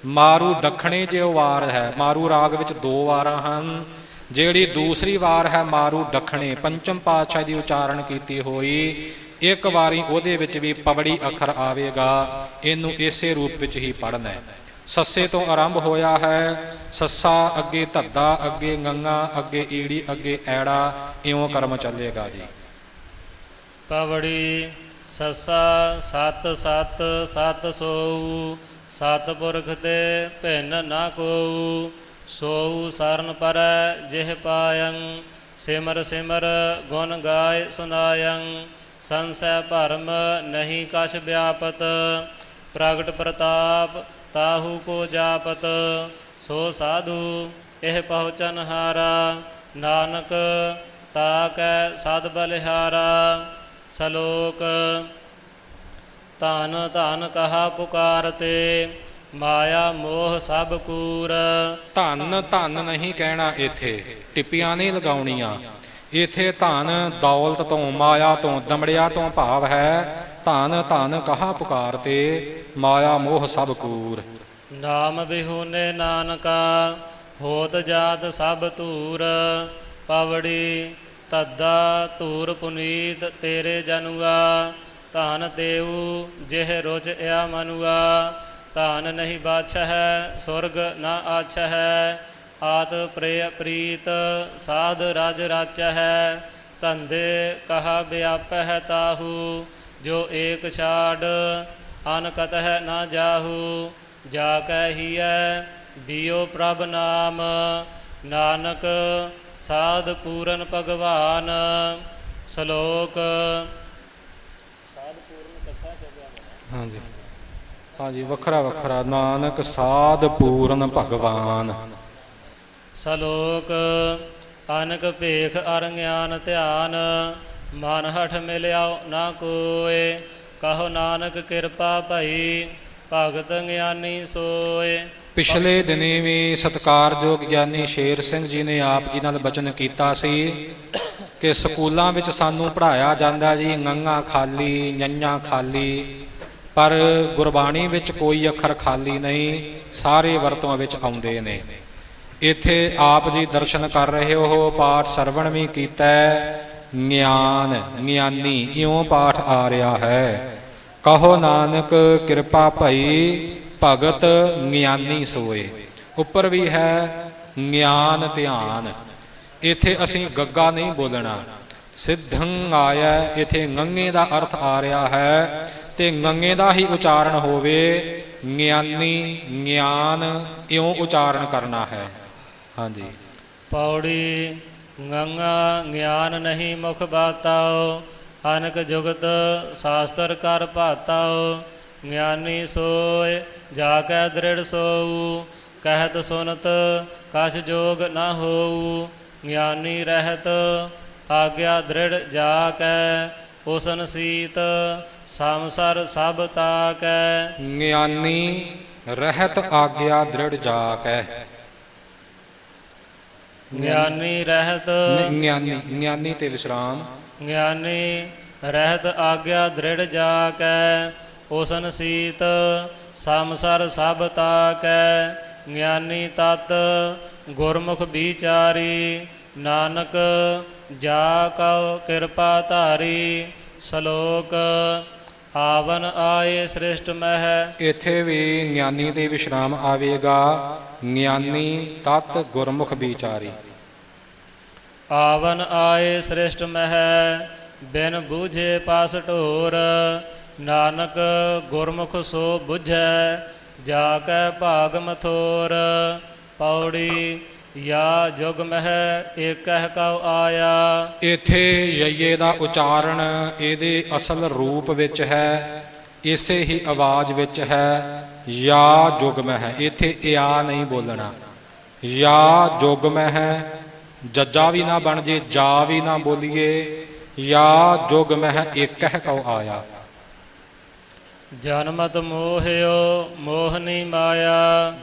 Speaker 2: ਮਾਰੂ ਦੱਖਣੇ ਜੋ ਵਾਰ ਹੈ। ਮਾਰੂ ਰਾਗ ਵਿੱਚ 2 ਵਾਰਾਂ ਹਨ। ਜਿਹੜੀ ਦੂਸਰੀ ਵਾਰ ਹੈ ਮਾਰੂ ਦੱਖਣੇ ਪੰਚਮ ਪਾਤਸ਼ਾਹ ਦੀ ਉਚਾਰਨ ਕੀਤੀ ਹੋਈ, 1 ਵਾਰੀ ਉਹਦੇ ਵਿੱਚ ਵੀ ਪਵੜੀ ਅੱਖਰ ਆਵੇਗਾ। ਇਹਨੂੰ ਇਸੇ ਰੂਪ ਵਿੱਚ ਹੀ ਪੜ੍ਹਨਾ ਹੈ। ਸੱਸੇ ਤੋਂ ਆਰੰਭ ਹੋਇਆ ਹੈ। ਸੱਸਾ ਅੱਗੇ ਧੱਦਾ ਅੱਗੇ ਗੰਗਾ ਅੱਗੇ ਈੜੀ ਅੱਗੇ ਐੜਾ, ਇਉਂ ਕਰਮ ਚੱਲੇਗਾ ਜੀ।
Speaker 1: ਪਵੜੀ ਸੱਸਾ ਸਤ ਸਤ ਸਤ ਸੋਊ ਸਤਿਪੁਰਖ ਤੇ ਭਿੰਨ ਨਾ ਕੋਊ ਸੋਊ ਸਰਨ ਪਰੈ ਜਿਹ ਪਾਇੰ ਸਿਮਰ ਸਿਮਰ ਗੁਣ ਗਾਏ ਸੁਨਾਇੰ ਸੰਸੈ ਭਰਮ ਨਹੀਂ ਕਛ ਵਿਆਪਤ ਪ੍ਰਗਟ ਪ੍ਰਤਾਪ ਤਾਹੂ ਕੋ ਜਾਪਤ ਸੋ ਸਾਧੂ ਇਹ ਪਹੁੰਚਨ ਹਾਰਾ ਨਾਨਕ ਤਾਕੈ ਸਦ ਬਲਿਹਾਰਾ। ਸ਼ਲੋਕ ਧਨ ਧਨ ਕਹਾ ਪੁਕਾਰਤੇ ਮਾਇਆ ਮੋਹ ਸਭ ਕੂਰ।
Speaker 2: ਧਨ ਧਨ ਨਹੀਂ ਕਹਿਣਾ, ਇੱਥੇ ਟਿੱਪੀਆਂ ਨਹੀਂ ਲਗਾਉਣੀਆਂ। ਇੱਥੇ ਧਨ ਦੌਲਤ ਤੋਂ ਮਾਇਆ ਤੋਂ ਦਮੜਿਆ ਤੋਂ ਭਾਵ ਹੈ ਧਨ ਧਨ ਕਹਾ ਪੁਕਾਰਤੇ ਮਾਇਆ ਮੋਹ ਸਭ ਕੂਰ।
Speaker 1: ਨਾਮ ਬਿਹੂਨੇ ਨਾਨਕਾ ਹੋਤ ਜਾਤ ਸਭ ਧੂਰ। ਪਵੜੀ ਤੱਦਾ ਧੂਰ ਪੁਨੀਤ ਤੇਰੇ ਜਨੁਆ ਧਨ ਦੇਊ ਜਿਹ ਰੁਚਿਆ ਮਨੁਆ। ਧਨ ਨਹੀਂ ਬਾਛੈ ਸੁਰਗ ਨਾ ਆਛੈ ਆਤ ਪ੍ਰਿਯ ਪ੍ਰੀਤ ਸਾਧ ਰਜ ਰਾਚੈ। ਧੰਦੇ ਕਹਾ ਵਿਆਪਹਿ ਤਾਹੂ ਜੋ ਏਕ ਛਾੜ ਅਨ ਕਤਹਿ ਨਾ ਜਾਹੂ। ਜਾ ਕੈ ਹੀਐ ਦਿਓ ਪ੍ਰਭ ਨਾਮ। ਨਾਨਕ ਸਾਧ ਪੂਰਨ ਭਗਵਾਨ। ਸ਼ਲੋਕ। ਸਾਧ ਪੂਰਨ ਕਥਾ ਚੱਲਿਆ।
Speaker 2: ਹਾਂਜੀ ਹਾਂਜੀ, ਵੱਖਰਾ ਵੱਖਰਾ। ਨਾਨਕ ਸਾਧ ਪੂਰਨ ਭਗਵਾਨ।
Speaker 1: ਸ਼ਲੋਕ। ਅਨਕ ਭੇਖ ਅਰ ਗਿਆਨ ਧਿਆਨ। ਮਨ ਹਠ ਮਿਲਿਆ ਨਾ ਕੋਇ। ਕਹੋ ਨਾਨਕ ਕਿਰਪਾ ਭਈ ਭਗਤ ਗਿਆਨੀ ਸੋਏ।
Speaker 2: ਪਿਛਲੇ ਦਿਨੀ ਵੀ ਸਤਿਕਾਰਯੋਗ ਗਿਆਨੀ ਸ਼ੇਰ ਸਿੰਘ ਜੀ ਨੇ ਆਪ ਜੀ ਨਾਲ ਬਚਨ ਕੀਤਾ ਸੀ ਕਿ ਸਕੂਲਾਂ ਵਿੱਚ ਸਾਨੂੰ ਪੜ੍ਹਾਇਆ ਜਾਂਦਾ ਜੀ ngੰਗਾ ਖਾਲੀ, ñඤਾ ਖਾਲੀ, ਪਰ ਗੁਰਬਾਣੀ ਵਿੱਚ ਕੋਈ ਅੱਖਰ ਖਾਲੀ ਨਹੀਂ, ਸਾਰੇ ਵਰਤੋਂ ਵਿੱਚ ਆਉਂਦੇ ਨੇ। ਇੱਥੇ ਆਪ ਜੀ ਦਰਸ਼ਨ ਕਰ ਰਹੇ ਹੋ, ਪਾਠ ਸਰਵਣ ਵੀ ਕੀਤਾ, ਗਿਆਨ ਗਿਆਨੀ ਇਉਂ ਪਾਠ ਆ ਰਿਹਾ ਹੈ। ਕਹੋ ਨਾਨਕ ਕਿਰਪਾ ਭਈ ਭਗਤ ਗਿਆਨੀ ਸੋਏ। ਉੱਪਰ ਵੀ ਹੈ ਗਿਆਨ ਧਿਆਨ। ਇੱਥੇ ਅਸੀਂ ਗੱਗਾ ਨਹੀਂ ਬੋਲਣਾ, ਸਿੱਧੰ ਆਇਆ, ਇੱਥੇ ngੰਗੇ ਦਾ ਅਰਥ ਆ ਰਿਹਾ ਹੈ ਤੇ ngੰਗੇ ਦਾ ਹੀ ਉਚਾਰਨ ਹੋਵੇ। ਗਿਆਨੀ ਗਿਆਨ ਇਉਂ ਉਚਾਰਨ ਕਰਨਾ ਹੈ। ਹਾਂਜੀ।
Speaker 1: ਪੌੜੀ। ਗੰਗਾ ਗਿਆਨ ਨਹੀਂ ਮੁਖ ਬਾਤਾਓ। ਅਨਕ ਜੁਗਤ ਸ਼ਾਸਤਰ ਕਰ ਭਾਤਾਓ। ਗਿਆਨੀ ਸੋਏ ਜਾ ਕੈ ਦ੍ਰਿੜ ਸੋਊ। ਕਹਿਤ ਸੁਨਤ ਕਛ ਜੋਗ ਨਾ ਹੋਊ। ਗਿਆਨੀ ਰਹਿਤ ਆਗਿਆ ਦ੍ਰਿੜ ਜਾ ਕੈ। ਉਸਨ ਸੀਤ ਸੰਸਰ ਸਭ ਤਾਕੈ।
Speaker 2: ਗਿਆਨੀ ਰਹਿਤ ਆਗਿਆ ਦ੍ਰਿੜ ਜਾ ਕੈ।
Speaker 1: ਗਿਆਨੀ ਰਹਿਤ
Speaker 2: ਗਿਆਨੀ ਤੇ ਵਿਸਰਾਮ।
Speaker 1: ਗਿਆਨੀ ਰਹਿਤ ਆਗਿਆ ਦ੍ਰਿੜ ਜਾ ਕੈ। ਉਸਨ ਸੀਤ ਸੰਸਰ ਸਭ ਤਾਕੈ। ਗਿਆਨੀ ਤਤ ਗੁਰਮੁਖ ਵਿਚਾਰੀ। ਨਾਨਕ ਜਾ ਕਉ ਕਿਰਪਾ ਧਾਰੀ। ਸ਼ਲੋਕ। ਆਵਨ ਆਏ ਸ੍ਰਿਸ਼ਟ ਮਹਿ।
Speaker 2: ਇੱਥੇ ਵੀ ਗਿਆਨੀ ਤੇ ਵਿਸ਼ਰਾਮ ਆਵੇਗਾ। ਗਿਆਨੀ ਤਤ ਗੁਰਮੁਖ ਵਿਚਾਰੀ।
Speaker 1: ਆਵਨ ਆਏ ਸ੍ਰਿਸ਼ਟ ਮਹਿ ਬਿਨ ਬੂਝੇ ਪਾਸ ਢੋਰ। ਨਾਨਕ ਗੁਰਮੁਖ ਸੋ ਬੁਝੈ ਜਾ ਕੈ ਭਾਗ ਮਥੋਰ। ਪੌੜੀ। ਯਾ ਜੁਗ ਮਹਿ ਏਕਹਿ ਕਉ ਆਇਆ।
Speaker 2: ਇੱਥੇ ਯਈਏ ਦਾ ਉਚਾਰਨ ਇਹਦੇ ਅਸਲ ਰੂਪ ਵਿੱਚ ਹੈ, ਇਸੇ ਹੀ ਆਵਾਜ਼ ਵਿੱਚ ਹੈ। ਯਾ ਜੁਗਮਹਿ ਹੈ, ਇੱਥੇ ਇਆ ਨਹੀਂ ਬੋਲਣਾ। ਯਾ ਜੁਗਮਹਿ ਹੈ, ਜੱਜਾ ਵੀ ਨਾ ਬਣ ਜੇ, ਜਾ ਵੀ ਨਾ ਬੋਲੀਏ। ਯਾ ਜੁਗਮਹਿ ਏਕਹਿ ਕਉ ਆਇਆ।
Speaker 1: ਜਨਮਤ ਮੋਹਿਓ ਮੋਹਨੀ ਮਾਇਆ।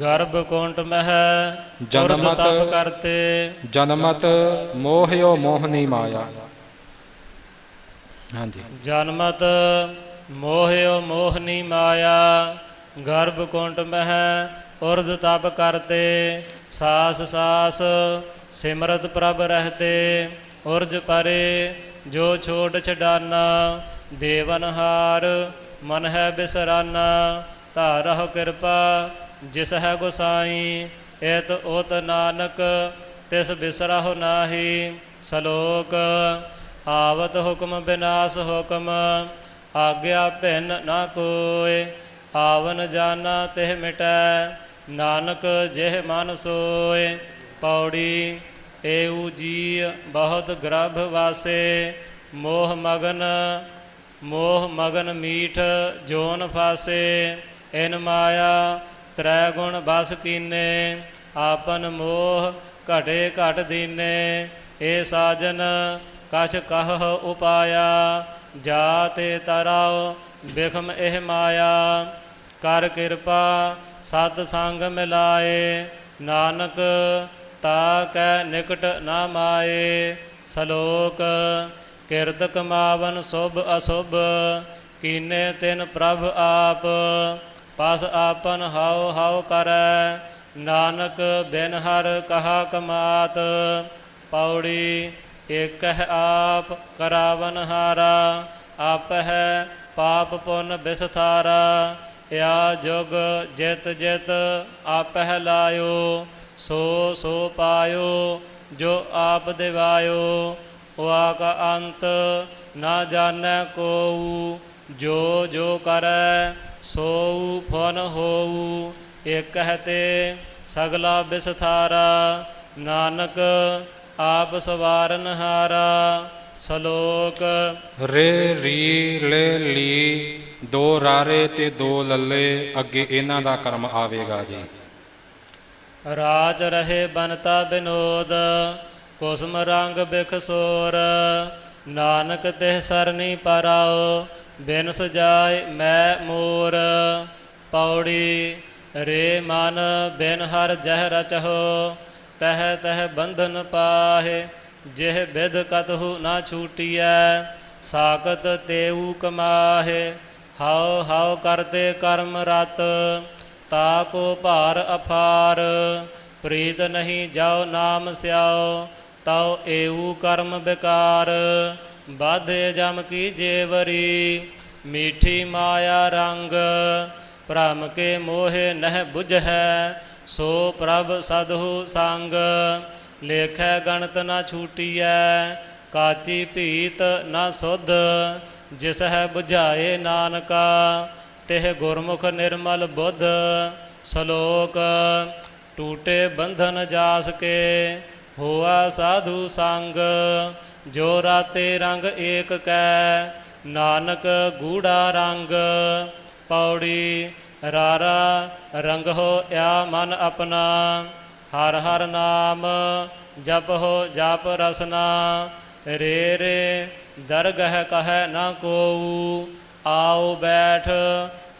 Speaker 1: ਗਰਭ ਕੁੰਟ ਮਹਿ
Speaker 2: ਜਨਮਤ
Speaker 1: ਤਪ ਕਰਤੇ।
Speaker 2: ਜਨਮਤ ਮੋਹਿਓ ਮੋਹਨੀ ਮਾਇਆ। ਹਾਂਜੀ।
Speaker 1: ਜਨਮਤ ਮੋਹਿਓ ਮੋਹਨੀ ਮਾਇਆ। ਗਰਭ ਕੁੰਟ ਮਹਿ ਉਰਧ ਤਪ ਕਰਤੇ। ਸਾਸ ਸਾਸ ਸਿਮਰਤ ਪ੍ਰਭ ਰਹਤੇ। ਉਰਜ ਪਰੇ ਜੋ ਛੋਟ ਛਡਾਨਾ। ਦੇਵਨਹਾਰ ਮਨ ਹੈ ਬਿਸਰਾਨਾ। ਧਾਰਹੁ ਕਿਰਪਾ ਜਿਸ ਹੈ ਗੁਸਾਈ। ਇਤ ਉਤ ਨਾਨਕ ਤਿਸ ਬਿਸਰਹੁ ਨਾਹੀ। ਸ਼ਲੋਕ। ਆਵਤ ਹੁਕਮ ਬਿਨਾਸ ਹੁਕਮ। ਆਗਿਆ ਭਿੰਨ ਨਾ ਕੋਇ। ਆਵਨ ਜਾਨਾ ਤਿਹ ਮਿਟੈ। ਨਾਨਕ ਜਿਹ ਮਨ ਸੋਇ। ਪੌੜੀ। ਏਉ ਜੀ ਬਹੁਤ ਗ੍ਰਭ ਵਾਸੇ। ਮੋਹ ਮਗਨ ਮੀਠ ਜੋਨ ਫਾਸੇ। ਇਨ ਮਾਇਆ ਤ੍ਰੈ ਗੁਣ ਬਸ ਕੀਨੇ। ਆਪਨ ਮੋਹ ਘਟੇ ਘਟ ਦੀਨੇ। ਏ ਸਾਜਨ ਕਛ ਕਹ ਉਪਾਇਆ। ਜਾ ਤੇ ਤਰਾਉ ਬਿਖਮ ਇਹ ਮਾਇਆ। ਕਰ ਕਿਰਪਾ ਸਤ ਸੰਗ ਮਿਲਾਏ। ਨਾਨਕ ਤਾ ਕੈ ਨਿਕਟ ਨਾ ਮਾਏ। ਸ਼ਲੋਕ। ਕਿਰਤ ਕਮਾਵਨ ਸੁਭ ਅਸੁਭ। ਕੀਨੇ ਤਿਨ ਪ੍ਰਭ ਆਪ। ਪਸ ਆਪਨ ਹਉ ਹਉ ਕਰੈ। ਨਾਨਕ ਬਿਨ ਹਰ ਕਹਾ ਕਮਾਤ। ਪੌੜੀ। ਏਕਹਿ ਆਪ ਕਰਾਵਨ ਹਾਰਾ। ਆਪਹਿ ਪਾਪ ਪੁੰਨ ਬਿਸਥਾਰਾ। ਯਾ ਜੁਗ ਜਿਤ ਜਿਤ ਆਪਹਿ ਲਾਇਓ। ਸੋ ਸੋ ਪਾਇਓ ਜੋ ਆਪ ਦਿਵਾਇਓ। ਵਾ ਕਾ ਅੰਤ ਨਾ ਜਾਣੈ ਕੋਊ। ਜੋ ਜੋ ਕਰੈ ਸੋਊ ਫੁਨ ਹੋਊ ਏਕਹਿ ਤੇ ਸਗਲਾ ਬਿਸਥਾਰਾ ਨਾਨਕ ਆਪ ਸਵਾਰਨ ਹਾਰਾ। ਸ਼ਲੋਕ
Speaker 2: ਰੇ ਰੀ ਲੈ ਲੀ ਦੋ ਰਾਰੇ ਤੇ ਦੋ ਲੱਲੇ ਅੱਗੇ ਇਹਨਾਂ ਦਾ ਕਰਮ ਆਵੇਗਾ ਜੀ।
Speaker 1: ਰਾਜ ਰਹੇ ਬਨਤਾ ਬਿਨੋਦ ਕੁਸਮ ਰੰਗ ਬਿਖਸੋਰ ਨਾਨਕ ਤਿਹ ਸਰਨੀ ਪਰਾਓ ਬਿਨ ਸਜਾਏ ਮੈਂ ਮੋਰ। ਪੌੜੀ ਰੇ ਮਨ ਬਿਨ ਹਰ ਜਹ ਰਚਹੁ ਤਹ ਤਹ ਬੰਧਨ ਪਾਹੇ ਜਿਹ ਬਿਧ ਕਤਹੁ ਨਾ ਛੂਟੀਐ ਸਾਕਤ ਤੇਊ ਕਮਾਹੇ। ਹਉ ਹਉ ਕਰਤੇ ਕਰਮ ਰਤ ਤਾ ਕੋ ਭਾਰ ਅਫਾਰ ਪ੍ਰੀਤ ਨਹੀਂ ਜਾਓ ਨਾਮ ਸਿਆਓ ਤਉ ਏਊ ਕਰਮ ਬਿਕਾਰ। ਬਾਧੇ ਜਮ ਕੀ ਜੇਵਰੀ ਮੀਠੀ ਮਾਇਆ ਰੰਗ ਭ੍ਰਮ ਕੇ ਮੋਹਿ ਨਹਿ ਬੁਝੈ ਸੋ ਪ੍ਰਭ ਸਦਹੁ ਸੰਗ। ਲੇਖੈ ਗਣਤ ਨਾ ਛੂਟੀਐ ਕਾਚੀ ਭੀਤ ਨਾ ਸੁਧ ਜਿਸ ਹੈ ਬੁਝਾਏ ਨਾਨਕਾ ਤਿਹ ਗੁਰਮੁਖ ਨਿਰਮਲ ਬੁੱਧ। ਸ਼ਲੋਕ ਟੂਟੇ ਬੰਧਨ ਜਾਸ ਕੇ ਹੋਆ ਸਾਧੂ ਸੰਗ ਜੋ ਰਾਤੇ ਰੰਗ ਏਕ ਕੈ ਨਾਨਕ ਗੂੜਾ ਰੰਗ। ਪੌੜੀ ਰਾਰਾ ਰੰਗਹੁ ਯਾ ਮਨ ਆਪਣਾ ਹਰ ਹਰ ਨਾਮ ਜਪਹੁ ਜਪ ਰਸਨਾ। ਰੇ ਰੇ ਦਰਗਹ ਕਹੈ ਨਾ ਕੋਊ ਆਓ ਬੈਠ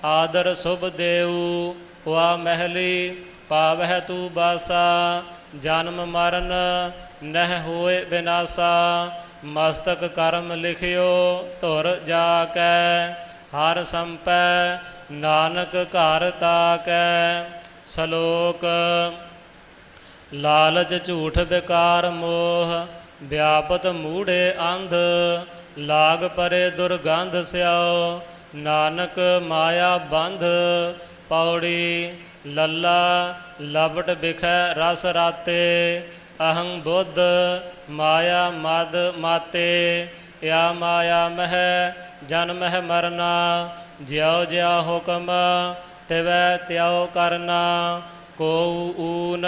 Speaker 1: ਆਦਰ ਸੁਭ ਦੇਊ। ਵਾ ਮਹਿਲੀ ਪਾਵਹਿ ਤੂ ਬਾਸਾ ਜਨਮ ਮਰਨ ਨਹਿ ਹੋਏ ਬਿਨਾਸਾ। ਮਸਤਕ ਕਰਮ ਲਿਖਿਓ ਧੁਰ ਜਾ ਕੈ ਹਰ ਸੰਪੈ ਨਾਨਕ ਘਰ ਤਾਕੈ। ਸ਼ਲੋਕ ਲਾਲਚ ਝੂਠ ਬਿਕਾਰ ਮੋਹ ਵਿਆਪਤ ਮੂੜੇ ਅੰਧ ਲਾਗ ਪਰੇ ਦੁਰਗੰਧ ਸਿਆਓ ਨਾਨਕ ਮਾਇਆ ਬੰਧ। ਪੌੜੀ ਲੱਲਾ ਲਪਟ ਬਿਖੈ ਰਸ ਰਾਤੇ ਅਹੰ ਬੁੱਧ ਮਾਇਆ ਮਦ ਮਾਤੇ। ਯਾ ਮਾਇਆ ਮਹਿ ਜਨਮਹਿ ਮਰਨਾ ਜਿਉ ਜਿਉ ਹੁਕਮ ਤਿਵੈ ਤਿਉ ਕਰਨਾ। ਕੋਊ ਊਨ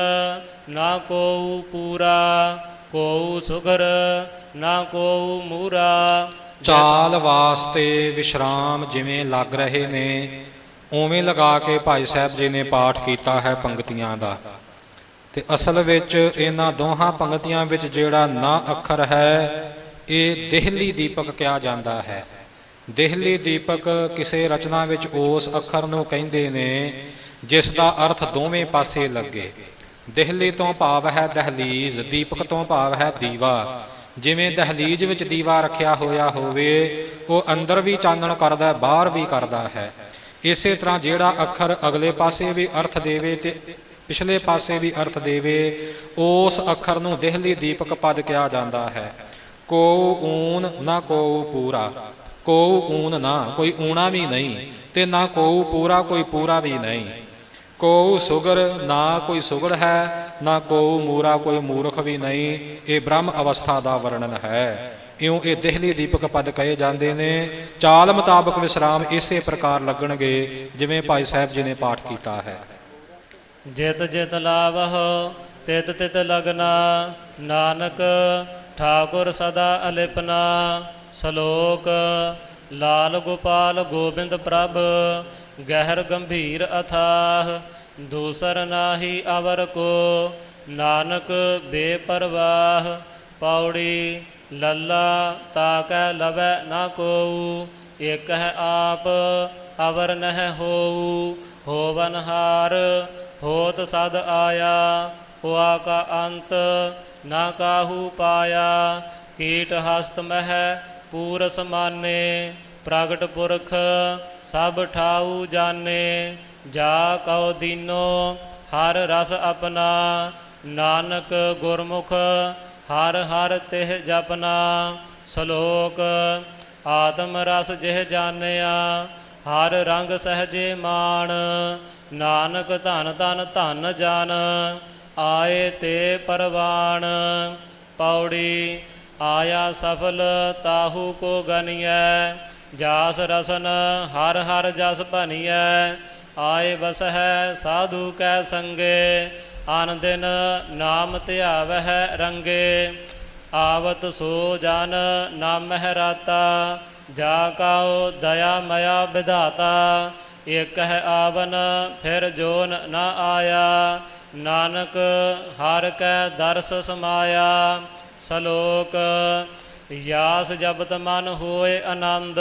Speaker 1: ਨਾ ਕੋਊ ਪੂਰਾ ਕੋਊ ਸੁਘਰ ਨਾ ਕੋਊ ਮੂਰਾ।
Speaker 2: ਚਾਲ ਵਾਸਤੇ ਵਿਸ਼ਰਾਮ ਜਿਵੇਂ ਲੱਗ ਰਹੇ ਨੇ ਉਵੇਂ ਲਗਾ ਕੇ ਭਾਈ ਸਾਹਿਬ ਜੀ ਨੇ ਪਾਠ ਕੀਤਾ ਹੈ ਪੰਗਤੀਆਂ ਦਾ। ਤੇ ਅਸਲ ਵਿੱਚ ਇਹਨਾਂ ਦੋਹਾਂ ਪੰਗਤੀਆਂ ਵਿੱਚ ਜਿਹੜਾ ਨਾ ਅੱਖਰ ਹੈ ਇਹ ਦੇਹਲੀ ਦੀਪਕ ਕਿਹਾ ਜਾਂਦਾ ਹੈ। ਦੇਹਲੀ ਦੀਪਕ ਕਿਸੇ ਰਚਨਾ ਵਿੱਚ ਉਸ ਅੱਖਰ ਨੂੰ ਕਹਿੰਦੇ ਨੇ ਜਿਸ ਦਾ ਅਰਥ ਦੋਵੇਂ ਪਾਸੇ ਲੱਗੇ। ਦੇਹਲੀ ਤੋਂ ਭਾਵ ਹੈ ਦਹਲੀਜ਼, ਦੀਪਕ ਤੋਂ ਭਾਵ ਹੈ ਦੀਵਾ। ਜਿਵੇਂ ਦਹਲੀਜ਼ ਵਿੱਚ ਦੀਵਾ ਰੱਖਿਆ ਹੋਇਆ ਹੋਵੇ ਉਹ ਅੰਦਰ ਵੀ ਚਾਨਣ ਕਰਦਾ ਬਾਹਰ ਵੀ ਕਰਦਾ ਹੈ। ਇਸੇ ਤਰ੍ਹਾਂ ਜਿਹੜਾ ਅੱਖਰ ਅਗਲੇ ਪਾਸੇ ਵੀ ਅਰਥ ਦੇਵੇ ਤੇ ਪਿਛਲੇ ਪਾਸੇ ਵੀ ਅਰਥ ਦੇਵੇ ਉਸ ਅੱਖਰ ਨੂੰ ਦੇਹਲੀ ਦੀਪਕ ਪਦ ਕਿਹਾ ਜਾਂਦਾ ਹੈ। ਕੋਊ ਊਨ ਨਾ ਕੋਊ ਪੂਰਾ, ਕੋਊ ਊਨ ਨਾ ਕੋਈ ਊਣਾ ਵੀ ਨਹੀਂ ਤੇ ਨਾ ਕੋਊ ਪੂਰਾ ਕੋਈ ਪੂਰਾ ਵੀ ਨਹੀਂ। ਕੋਊ ਸੁਗਰ ਨਾ ਕੋਈ ਸੁਗੜ ਹੈ ਨਾ ਕੋਊ ਮੂਰਾ ਕੋਈ ਮੂਰਖ ਵੀ ਨਹੀਂ। ਇਹ ਬ੍ਰਹਮ ਅਵਸਥਾ ਦਾ ਵਰਣਨ ਹੈ। ਇਉਂ ਇਹ ਦੇਹਲੀ ਦੀਪਕ ਪਦ ਕਹੇ ਜਾਂਦੇ ਨੇ। ਚਾਲ ਮੁਤਾਬਕ ਵਿਸਰਾਮ ਇਸੇ ਪ੍ਰਕਾਰ ਲੱਗਣਗੇ ਜਿਵੇਂ ਭਾਈ ਸਾਹਿਬ ਜੀ ਨੇ ਪਾਠ ਕੀਤਾ ਹੈ।
Speaker 1: ਜਿਤ ਜਿਤ ਲਾਵਹੁ ਤਿਤ ਤਿਤ ਲਗਨਾ ਨਾਨਕ ਠਾਕੁਰ ਸਦਾ ਅਲਿਪਨਾ। ਸ਼ਲੋਕ ਲਾਲ ਗੋਪਾਲ ਗੋਬਿੰਦ ਪ੍ਰਭ ਗਹਿਰ ਗੰਭੀਰ ਅਥਾਹ ਦੂਸਰ ਨਾਹੀ ਅਵਰ ਕੋ ਨਾਨਕ ਬੇਪਰਵਾਹ। ਪੌੜੀ ਲੱਲਾ ਤਾਕੈ ਲਵੈ ਨਾ ਕੋਊ ਇਕ ਹੈ ਆਪ ਅਵਰ ਨਹਿ ਹੋਊ। ਹੋਵਨਹਾਰ ਹੋਤ ਸਦ ਆਇਆ ਹੋਆ ਕਾ ਅੰਤ ਨਾ ਕਾਹੂ ਪਾਇਆ। ਕੀਟ ਹਸਤ ਮਹਿ ਪੂਰ ਸਮਾਨੇ ਪ੍ਰਗਟ ਪੁਰਖ ਸਭ ਠਾਊ ਜਾਣੇ। ਜਾ ਕਉ ਦੀਨੋ ਹਰ ਰਸ ਆਪਣਾ ਨਾਨਕ ਗੁਰਮੁਖ ਹਰ ਹਰ ਤਿਹ ਜਪਨਾ। ਸ਼ਲੋਕ ਆਤਮ ਰਸ ਜਿਹ ਜਾਣਿਆ ਹਰ ਰੰਗ ਸਹਜੇ ਮਾਣ ਨਾਨਕ ਧਨ ਧਨ ਧਨ ਜਨ ਆਏ ਤੇ ਪਰਵਾਣ। ਪੌੜੀ ਆਇਆ ਸਫਲ ਤਾਹੂ ਕੋ ਗਨੀਐ ਜਾਸ ਰਸਨ ਹਰ ਹਰ ਜਸ ਭਨੀਐ ਆਏ ਬਸਹਿ ਸਾਧੂ ਕੈ ਸੰਗੇ ਅਨ ਦਿਨ ਨਾਮ ਧਿਆਵਹਿ ਰੰਗੇ ਆਵਤ ਸੋ ਜਨ ਨਾਮਹਿ ਰਾਤਾ ਜਾ ਕਉ ਦਇਆ ਮਇਆ ਵਿਧਾਤਾ ਇਕ ਹੈ ਆਵਨ ਫਿਰ ਜੋਨ ਨ ਆਇਆ ਨਾਨਕ ਹਰ ਕੈ ਦਰਸ ਸਮਾਇਆ ਸਲੋਕ ਯਾਸ ਜਪਤ ਮਨ ਹੋਏ ਆਨੰਦ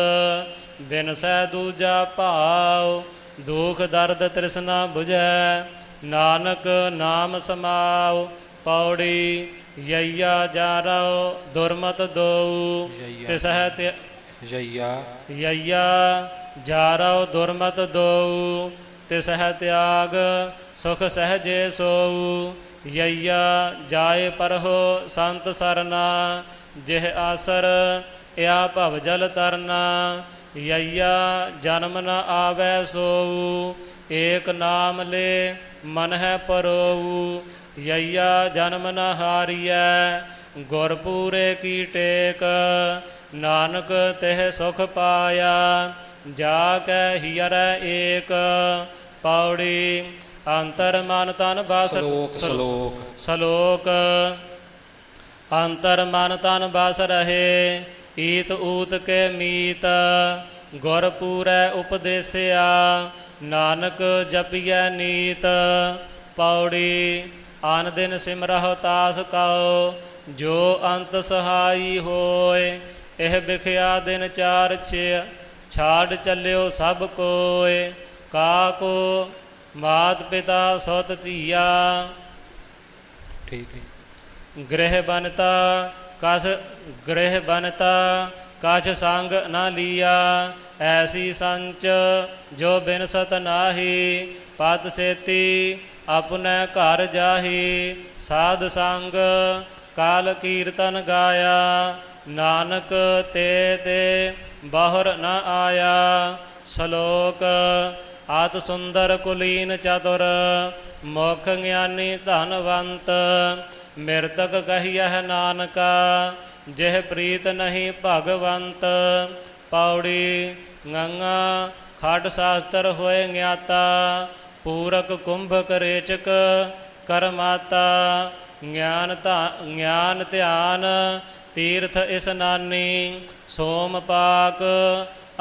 Speaker 1: ਬਿਨਸੈ ਦੂਜਾ ਭਾਉ ਦੁਖ ਦਰਦ ਤ੍ਰਿਸ਼ਨਾ ਬੁਝੈ ਨਾਨਕ ਨਾਮ ਸਮਾਉ ਪੌੜੀ ਯਈਆ ਜਾਰਉ ਦੁਰਮਤ ਦੋਊ ਤਿਸਹਿ ਤੇ ਯਈਆ ਜਾਰਉ ਦੁਰਮਤ ਦੋਊ ਤਿਸਹਿ ਤਿਆਗ ਸੁਖ ਸਹਜੇ ਸੋਊ ਯਈਆ ਜਾਏ ਪਰਹੋ ਸੰਤ ਸਰਨਾ ਜਿਹ ਆਸਰ ਇਆ ਭਵ ਜਲ ਤਰਨਾ ਯਈਆ ਜਨਮ ਨ ਆਵੈ ਸੋਊ ਏਕ ਨਾਮ ਲੈ ਮਨ ਹੈ ਪਰੋਊ ਯਈਆ ਜਨਮ ਨ ਹਾਰੀਐ ਗੁਰ ਪੂਰੇ ਕੀ ਟੇਕ ਨਾਨਕ ਤਿਹ ਸੁਖ ਪਾਇਆ ਜਾ ਕੈ ਹੀਰੈ ਏਕ ਪੌੜੀ ਅੰਤਰ ਮਨ ਤਨ ਬਸ ਸਲੋਕ ਅੰਤਰ ਮਨ ਤਨ ਬਸ ਰਹੇ ਈਤ ਊਤ ਕੇ ਮੀਤ ਗੁਰ ਪੂਰੈ ਉਪਦੇਸਿਆ ਨਾਨਕ ਜਪੀਐ ਨੀਤ ਪੌੜੀ ਆਨ ਦਿਨ ਸਿਮਰਹੁ ਤਾਸ ਕਉ ਜੋ ਅੰਤ ਸਹਾਈ ਹੋਏ ਇਹ ਵਿਖਿਆ ਦਿਨ ਚਾਰ ਛੇ ਛਾੜ ਚੱਲਿਓ ਸਭ ਕੋਏ ਕਾਕੋ ਮਾਤ ਪਿਤਾ ਸੁਤ ਧੀਆ
Speaker 2: ਠੀਕ ਹੈ
Speaker 1: ਗ੍ਰਹਿ ਬਨਤਾ ਕਛ ਸੰਗ ਨ ਲੀਆ ਐਸੀ ਸੰਚ ਜੋ ਬਿਨਸਤ ਨਾਹੀ ਪਤ ਸੇਤੀ ਆਪਣੇ ਘਰ ਜਾਹੀ ਸਾਧ ਸੰਗ ਕਾਲ ਕੀਰਤਨ ਗਾਇਆ ਨਾਨਕ ਤੇ ਬਾਹਰ ਨ ਆਇਆ ਸ਼ਲੋਕ ਆਤ ਸੁੰਦਰ ਕੁਲੀਨ ਚਤੁਰ ਮੁਖ ਗਿਆਨੀ ਧਨਵੰਤ ਮਿਰਤਕ ਕਹੀਐ ਨਾਨਕਾ ਜਿਹ ਪ੍ਰੀਤ ਨਹੀਂ ਭਗਵੰਤ ਪੌੜੀ ਗੰਗਾ ਖਟ ਸ਼ਾਸਤਰ ਹੋਏ ਗਿਆਤਾ ਪੂਰਕ ਕੁੰਭਕ ਰੇਚਕ ਕਰਮਾਤਾ ਗਿਆਨ ਧਿਆਨ ਤੀਰਥ ਇਸਨਾਨੀ ਸੋਮ ਪਾਕ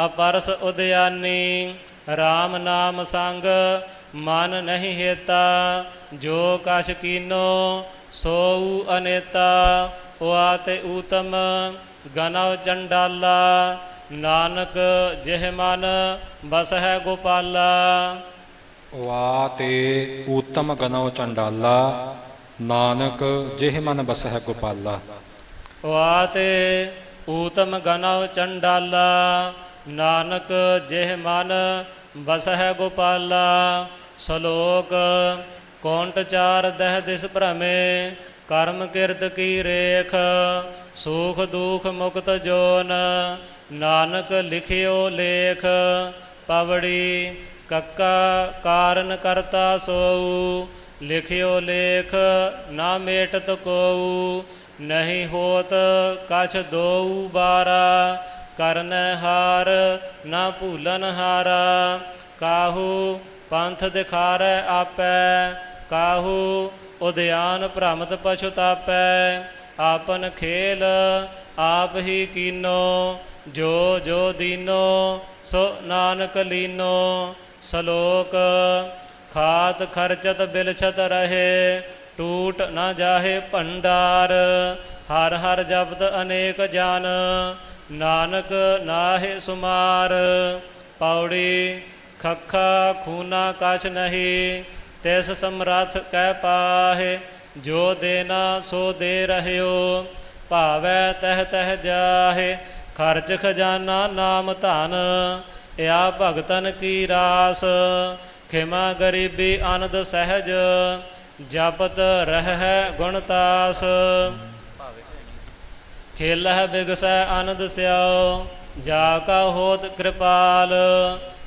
Speaker 1: ਅਪਰਸ ਉਦਿਆਨੀ ਰਾਮ ਨਾਮ ਸੰਗ ਮਨ ਨਹੀਂ ਹੇਤਾ ਜੋ ਕਛ ਕੀਨੋ ਸੋਊ ਅਨੇਤਾ ਵਾ ਤੇ ਊਤਮ ਗਨਵ ਚੰਡਾਲਾ ਨਾਨਕ ਜਿਹ ਮਨ ਬਸਹਿ ਗੋਪਾਲਾ
Speaker 2: ਵਾ ਤੇ ਊਤਮ ਗਨਉ ਚੰਡਾਲਾ ਨਾਨਕ ਜਿਹ ਮਨ ਬਸਹਿ ਗੋਪਾਲਾ
Speaker 1: ਵਾ ਤੇ ਊਤਮ ਗਨਵ ਚੰਡਾਲਾ ਨਾਨਕ ਜਿਹ ਮਨ ਬਸਹਿ ਗੋਪਾਲਾ ਸ਼ਲੋਕ ਕੌਂਟ ਚਾਰ ਦਹ ਦਿਸ ਭ੍ਰਮੇ ਕਰਮ ਕਿਰਤ ਕੀ ਰੇਖ ਸੁਖ ਦੁਖ ਮੁਕਤ ਜੋਨ ਨਾਨਕ ਲਿਖਿਓ ਲੇਖ ਪਵੜੀ ਕੱਕਾ ਕਾਰਨ ਕਰਤਾ ਸੋਊ ਲਿਖਿਓ ਲੇਖ ਨਾ ਮੇਟਤ ਕੋਊ ਨਹੀਂ ਹੋਤ ਕਛ ਦੋਊ ਬਾਰਾ ਕਰਨ ਹਾਰ ਨਾ ਭੂਲਨ ਹਾਰਾ ਕਾਹੂ ਪੰਥ ਦਿਖਾਰੈ ਆਪੈ ਕਾਹੂ ਉਦਿਆਨ ਭ੍ਰਮਤ ਪਛੁਤਾਪੈ ਆਪਨ ਖੇਲ ਆਪ ਹੀ ਕੀਨੋ ਜੋ ਜੋ ਦੀਨੋ ਸੋ ਨਾਨਕ ਲੀਨੋ ਸ਼ਲੋਕ ਖਾਤ ਖਰਚਤ ਬਿਲਛਤ ਰਹੇ ਟੂਟ ਨਾ ਜਾਹੇ ਭੰਡਾਰ ਹਰ ਹਰ ਜਪਤ ਅਨੇਕ ਜਨ ਨਾਨਕ ਨਾਹਿ ਸੁਮਾਰ ਪੌੜੀ ਖੱਖਾ ਖੂਨਾ ਕਛ ਨਹੀਂ ਤਿਸ ਸਮਰੱਥ ਕਹਿ ਪਾਹੇ ਜੋ ਦੇਨਾ ਸੋ ਦੇ ਰਹਿਓ ਭਾਵੈ ਤਹ ਤਹ ਜਾਹੇ ਖਰਚ ਖਜ਼ਾਨਾ ਨਾਮ ਧਨ ਇਆ ਭਗਤਨ ਕੀ ਰਾਸ ਖਿਮਾ ਗਰੀਬੀ ਆਨੰਦ ਸਹਿਜ ਜਪਤ ਰਹਿ ਗੁਣਤਾਸ ਖੇਲਹਿ ਬਿਗਸੈ ਆਨੰਦ ਸਿਆਓ ਜਾ ਕਾ ਹੋਤ ਕਿਰਪਾਲ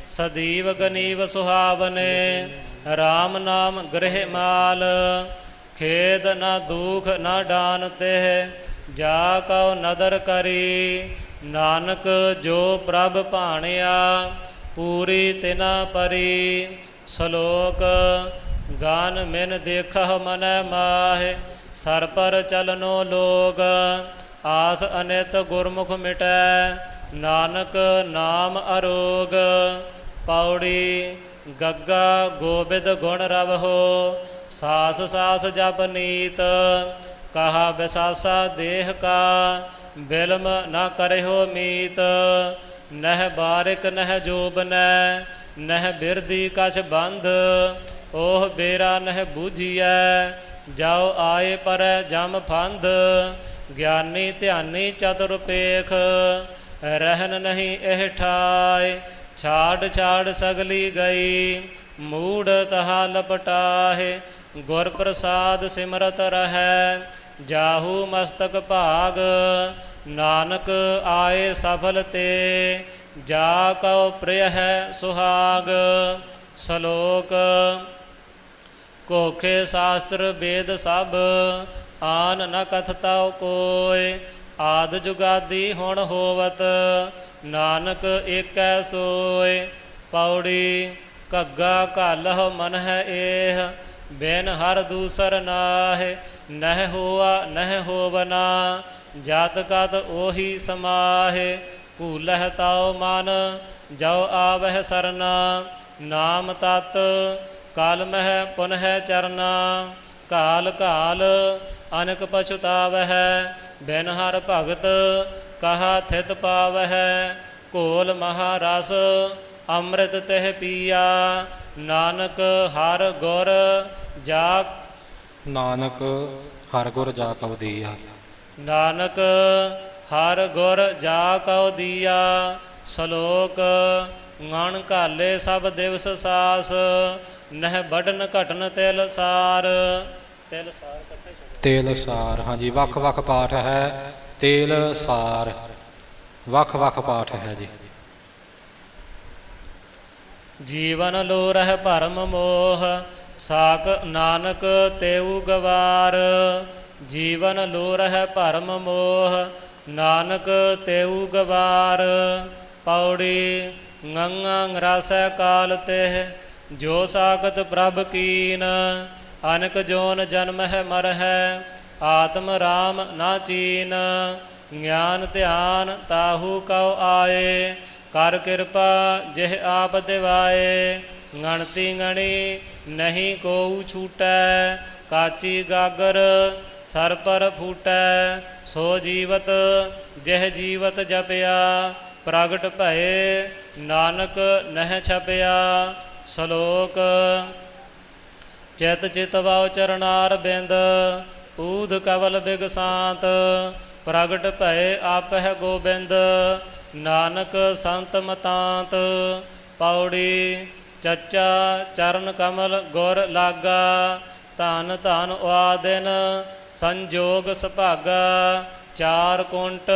Speaker 1: ਸਦੀਵ ਗਨੀਵ ਸੁਹਾਵਨੇ ਰਾਮ ਨਾਮ ਗ੍ਰਹਿ ਮਾਲ ਖੇਦ ਨਾ ਦੁਖ ਨਾ ਡਾਨ ਤੇ ਜਾ ਕਉ ਨਦਰ ਕਰੀ ਨਾਨਕ ਜੋ ਪ੍ਰਭ ਭਾਣਿਆ ਪੂਰੀ ਤਿਨਾ ਪਰੀ। ਸ਼ਲੋਕ ਗਾਨ ਮਿਨ ਦੇਖਹ ਮਨੈ ਮਾਹਿ ਸਰ ਪਰ ਚਲਨੋ ਲੋਗ। ਆਸ ਅਨਿਤ ਗੁਰਮੁਖ ਮਿਟੈ ਨਾਨਕ ਨਾਮ ਅਰੋਗ। ਪੌੜੀ ਗੱਗਾ ਗੋਬਿੰਦ ਗੁਣ ਰਵਹੁ ਸਾਸ ਸਾਸ ਜਪ ਨੀਤ। ਕਹਾ ਬਿਸਾਸਾ ਦੇਹ ਕਾ ਬਿਲਮ ਨਾ ਕਰਿਓ ਮੀਤ। ਨਹਿ ਬਾਰਿਕ ਨਹਿ ਜੋਬਨੈ ਨਹਿ ਬਿਰਦੀ ਕਛ ਬੰਧ। ਓਹ ਬੇਰਾ ਨਹਿ ਬੂਝੀਐ ਜਾਉ ਆਏ ਪਰੈ ਜਮ ਫੰਧ। ਗਿਆਨੀ ਧਿਆਨੀ ਚਤੁਰ ਪੇਖ ਰਹਿਨ ਨਹੀਂ ਇਹ ਠਾਇ। ਛਾੜ ਛਾੜ ਸਗਲੀ ਗਈ ਮੂੜ ਤਹਾ ਲਪਟਾਹੇ। ਗੁਰ ਪ੍ਰਸਾਦ ਸਿਮਰਤ ਰਹੈ ਜਾਹੂ ਮਸਤਕ ਭਾਗ। ਨਾਨਕ ਆਏ ਸਫਲ ਤੇ ਜਾ ਕਉ ਪ੍ਰਿਯ ਹੈ ਸੁਹਾਗ। ਸ਼ਲੋਕ ਕੋਖੇ ਸ਼ਾਸਤਰ ਵੇਦ ਸਭ ਆਨ ਨ ਕਥਤਉ ਕੋਇ। ਆਦ ਜੁਗਾਦੀ ਹੁਣ ਹੋਵਤ ਨਾਨਕ ਏਕੈ ਸੋਇ। ਪੌੜੀ ਘੱਗਾ ਘਾਲਹੁ ਮਨ ਹੈ ਏਹ ਬਿਨ ਹਰ ਦੂਸਰ ਨਾਹਿ। ਨਹਿ ਹੋਆ ਨਹਿ ਹੋਵਨਾ ਜਾਤ ਕਤ ਉਹੀ ਸਮਾਹਿ। ਭੂਲਹਿ ਤਾਉ ਮਨ ਜਉ ਆਵਹਿ ਸਰਨਾ। ਨਾਮ ਤਤ ਕਾਲ ਮਹਿ ਪੁਨਹਿ ਚਰਨਾ। ਕਾਲ ਕਾਲ ਅਨਕ ਪਛੁਤਾਵਹਿ ਬਿਨ ਹਰ ਭਗਤ ਕਹਾ ਥਿਤ ਪਾਵਹਿ। ਘੋਲ ਮਹਾਰਸ ਅੰਮ੍ਰਿਤ ਤਿਹ ਪੀਆ ਨਾਨਕ ਹਰ ਗੁਰ ਜਾ।
Speaker 2: ਨਾਨਕ ਹਰ ਗੁਰ ਜਾ ਕਉ ਦੀਆ।
Speaker 1: ਨਾਨਕ ਹਰ ਗੁਰ ਜਾ ਕਉ ਦੀਆ। ਸ਼ਲੋਕ ਗਣ ਘਾਲੇ ਸਭ ਦਿਵਸ ਸਾਸ ਨਹਿ ਬੜਨ ਘਟਨ ਤਿਲ ਸਾਰ। ਤਿਲ ਸਾਰ ਇਕੱਠੇ ਛੱਡੋ।
Speaker 2: ਤੇਲ ਸਾਰ, ਹਾਂਜੀ ਵੱਖ ਵੱਖ ਪਾਠ ਹੈ। ਤੇਲ ਸਾਰ ਵੱਖ ਵੱਖ ਪਾਠ ਹੈ ਜੀ।
Speaker 1: ਜੀਵਨ ਲੋ ਰਹਿ ਭਰਮ ਮੋਹ ਸਾਕ ਨਾਨਕ ਤੇਊ ਗਵਾਰ। ਜੀਵਨ ਲੋ ਰਹਿ ਭਰਮ ਮੋਹ ਨਾਨਕ ਤੇਊ ਗਵਾਰ। ਪੌੜੀ ਗੰਗਾ ਰਸੈ ਕਾਲ ਤਿਹ ਜੋ ਸਾਖਤ ਪ੍ਰਭ ਕੀਨ। ਅਨਕ ਜੋਨ ਜਨਮ ਹੈ ਮਰ ਹੈ ਆਤਮ ਰਾਮ ਨਾ ਚੀਨ। ਗਿਆਨ ਧਿਆਨ ਤਾਹੂ ਕਉ ਆਏ ਕਰ ਕਿਰਪਾ ਜਿਹ ਆਪ ਦਿਵਾਏ। ਗਣਤੀ ਗਣੀ ਨਹੀਂ ਕੋਊ ਛੂਟੈ ਕਾਚੀ ਗਾਗਰ ਸਰ ਪਰ ਫੂਟੈ। ਸੋ ਜੀਵਤ ਜਿਹ ਜੀਵਤ ਜਪਿਆ ਪ੍ਰਗਟ ਭਏ ਨਾਨਕ ਨਹਿ ਛਪਿਆ। ਸ਼ਲੋਕ ਚਿਤ ਚਿਤ ਵਾਉ ਚਰਨਾਰ ਬਿੰਦ ਊਧ ਕਵਲ ਬਿਗਸਾਂਤ। ਪ੍ਰਗਟ ਭਏ ਆਪਹਿ ਗੋਬਿੰਦ ਨਾਨਕ ਸੰਤ ਮਤਾਂਤ। ਪੌੜੀ ਚੱਚਾ ਚਰਨ ਕਮਲ ਗੁਰ ਲਾਗਾ ਧਨ ਧਨ ਆਦਿਨ ਸੰਜੋਗ ਸੁਭਾਗਾ। ਚਾਰ ਕੁੰਟ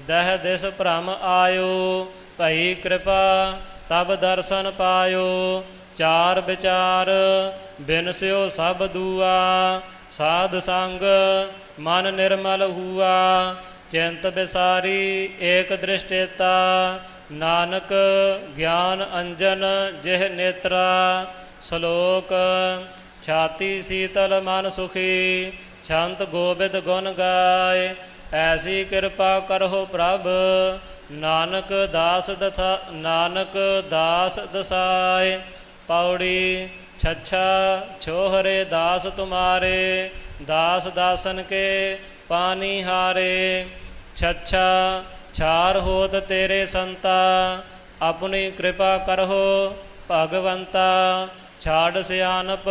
Speaker 1: ਦਹਿ ਦਿਸ ਭ੍ਰਮ ਆਇਓ ਭਈ ਕਿਰਪਾ ਤਬ ਦਰਸ਼ਨ ਪਾਇਓ। ਚਾਰ ਵਿਚਾਰ ਬਿਨਸਿਓ ਸਭ ਦੂਆ ਸਾਧ ਸੰਗ ਮਨ ਨਿਰਮਲ ਹੂਆ। ਚਿੰਤ ਬਿਸਾਰੀ ਏਕ ਦ੍ਰਿਸ਼ਟੇਤਾ ਨਾਨਕ ਗਿਆਨ ਅੰਜਨ ਜਿਹ ਨੇਤਰਾ। ਸ਼ਲੋਕ ਛਾਤੀ ਸੀਤਲ ਮਨ ਸੁਖੀ ਛੰਤ ਗੋਬਿੰਦ ਗੁਣ ਗਾਏ। ਐਸੀ ਕਿਰਪਾ ਕਰਹੁ ਪ੍ਰਭ ਨਾਨਕ ਦਾਸ ਦਸਾਏ। ਪੌੜੀ ਛੱਛਾ ਛੋਹਰੇ ਦਾਸ ਤੁਮਾਰੇ ਦਾਸ ਦਾਸਨ ਕੇ ਪਾਨੀ ਹਾਰੇ। ਛੱਛਾ ਛਾਰ ਹੋਤ ਤੇਰੇ ਸੰਤਾ ਆਪਣੀ ਕਿਰਪਾ ਕਰਹੁ ਭਗਵੰਤਾ। ਛਾੜ ਸਿਆਨਪ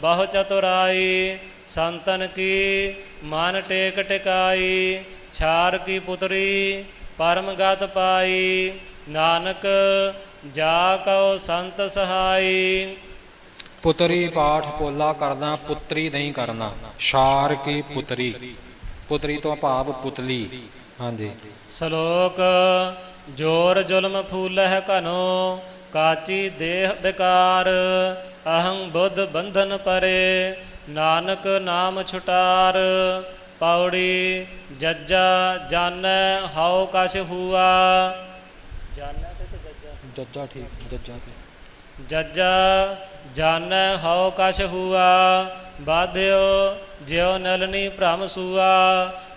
Speaker 1: ਬਹੁ ਚਤੁਰਾਈ ਸੰਤਨ ਕੀ ਮਨ ਟੇਕ ਟਿਕਾਈ। ਛਾਰ ਕੀ ਪੁਤਰੀ ਪਰਮ ਗਤ ਪਾਈ ਨਾਨਕ ਜਾ ਕਉ ਸੰਤ ਸਹਾਈ।
Speaker 2: ਪੁਤਰੀ ਪਾਠ ਪੋਲਾ ਕਰਨਾ, ਪੁੱਤਰੀ ਨਹੀਂ ਕਰਨਾ। ਛਾਰ ਕੀ ਪੁਤਰੀ, ਪੁਤਰੀ ਤੋਂ ਭਾਵ ਪੁਤਲੀ। ਹਾਂਜੀ।
Speaker 1: ਸ਼ਲੋਕ ਜੋਰ ਜ਼ੁਲਮ ਫੂਲਹਿ ਘਨੋ ਕਾਚੀ ਦੇਹ ਬਿਕਾਰ। ਅਹੰ ਬੁੱਧ ਬੰਧਨ ਪਰੇ ਨਾਨਕ ਨਾਮ ਛੁਟਾਰ। ਪੌੜੀ ਜੱਜਾ ਜਾਣੈ ਹਉ ਕਛ ਹੂਆ। ਜਾਣੈ ਤੇ ਜੱਜਾ
Speaker 2: ਜੱਜਾ ਠੀਕ, ਜੱਜਾ ਤੇ
Speaker 1: ਜੱਜਾ ਜਾਣੈ ਹਉ ਕਛ ਹੂਆ। ਬਾਧਿਓ ਜਿਉ ਨਲਨੀ ਭ੍ਰਮ ਸੂਆ।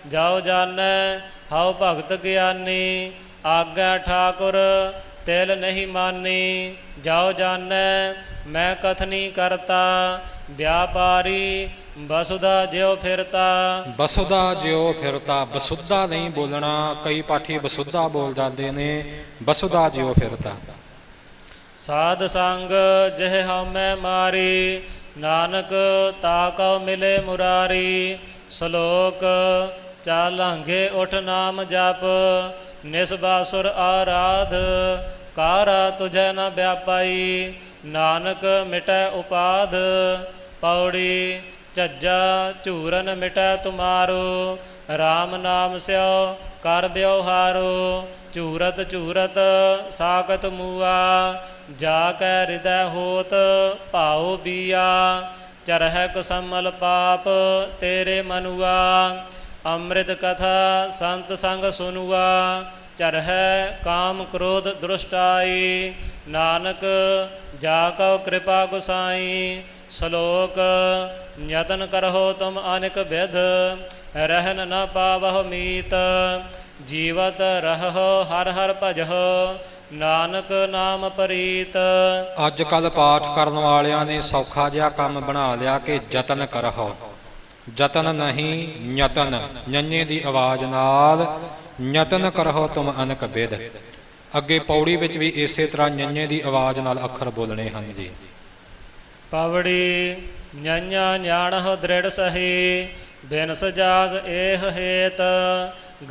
Speaker 1: ਜਾਉ ਜਾਣੈ ਹਉ ਭਗਤ ਗਿਆਨੀ। ਆਗੈ ਠਾਕੁਰ ਤਿਲ ਨਹੀਂ ਮਾਨੀ। ਜਾਉ ਜਾਣੈ ਮੈਂ ਕਥਨੀ ਕਰਤਾ। ਵਿਆਪਾਰੀ ਬਸੁਧਾ ਜਿਉ ਫਿਰਤਾ।
Speaker 2: ਬਸੁਧਾ ਜਿਉ ਫਿਰਤਾ, ਬਸੁੱਧਾ ਨਹੀਂ ਬੋਲਣਾ, ਕਈ ਪਾਠੀ ਬਸੁੱਧਾ ਬੋਲ ਜਾਂਦੇ ਨੇ, ਬਸੁਧਾ ਜਿਉ ਫਿਰਤਾ।
Speaker 1: ਸਾਧ ਸੰਗ ਜਿਹ ਹਉਮੈ ਮਾਰੀ। ਨਾਨਕ ਤਾ ਕਉ ਮਿਲੇ ਮੁਰਾਰੀ। ਸ਼ਲੋਕ ਚਾਲਾਂਘੇ ਉਠ ਨਾਮ ਜਪ। ਨਿਸਬਾਸੁਰ ਆਰਾਧ ਕਾਰਾ ਤੁਝੈ ਨ ਵਿਆਪਾਈ। ਨਾਨਕ ਮਿਟੈ ਉਪਾਧ ਪੌੜੀ ਝੱਜਾ ਝੂਰਨ ਮਿਟੈ ਤੁਮਾਰੋ। RAM ਨਾਮ ਸਿਓ ਕਰ ਵਿਵਹਾਰੋ। ਝੂਰਤ ਝੂਰਤ ਸਾਕਤ ਮੂਆ। ਜਾ ਕੈ ਹਿਰਦੈ ਹੋਤ ਭਾਉ ਬੀਆ। ਚਰਹਿ ਕਸਮਲ ਪਾਪ ਤੇਰੇ ਮਨੁਆ। ਅੰਮ੍ਰਿਤ ਕਥਾ ਸੰਤ ਸੰਗ ਸੁਨੁਆ। ਚਰਹਿ ਕਾਮ ਕ੍ਰੋਧ ਦ੍ਰਿਸ਼ਟਾਈ। ਨਾਨਕ ਜਾ ਕਉ ਕਿਰਪਾ ਗੁਸਾਈ। ਸ਼ਲੋਕ ਯਤਨ ਕਰਹੁ ਤੁਮ ਅਨਿਕ ਬਿਧ। ਰਹਿਨ ਨ ਪਾਵਹੁ ਮੀਤ। ਜੀਵਤ ਰਹੋ ਹਰ ਹਰ ਭਜਹੁ। ਨਾਨਕ ਨਾਮ ਪ੍ਰੀਤ।
Speaker 2: ਅੱਜ ਕੱਲ ਪਾਠ ਕਰਨ ਵਾਲਿਆਂ ਨੇ ਸੌਖਾ ਜਿਹਾ ਕੰਮ ਬਣਾ ਲਿਆ ਕਿ ਯਤਨ ਕਰਹੁ। ਯਤਨ ਨਹੀਂ, ਯਤਨ ਨੰਨੇ ਦੀ ਆਵਾਜ਼ ਨਾਲ ਯਤਨ ਕਰਹੁ ਤੁਮ ਅਨਕ ਬਿਧ। ਅੱਗੇ ਪੌੜੀ ਵਿੱਚ ਵੀ ਇਸੇ ਤਰ੍ਹਾਂ ਨੰਨੇ ਦੀ ਆਵਾਜ਼ ਨਾਲ ਅੱਖਰ ਬੋਲਣੇ ਹਨ ਜੀ।
Speaker 1: ਪਵੜੀ ਨਿਆਣਾ ਨਿਆਣਹੁ ਦ੍ਰਿੜ ਸਹੀ। ਬਿਨ ਸਜਾਗ ਏਹ ਹੇਤ।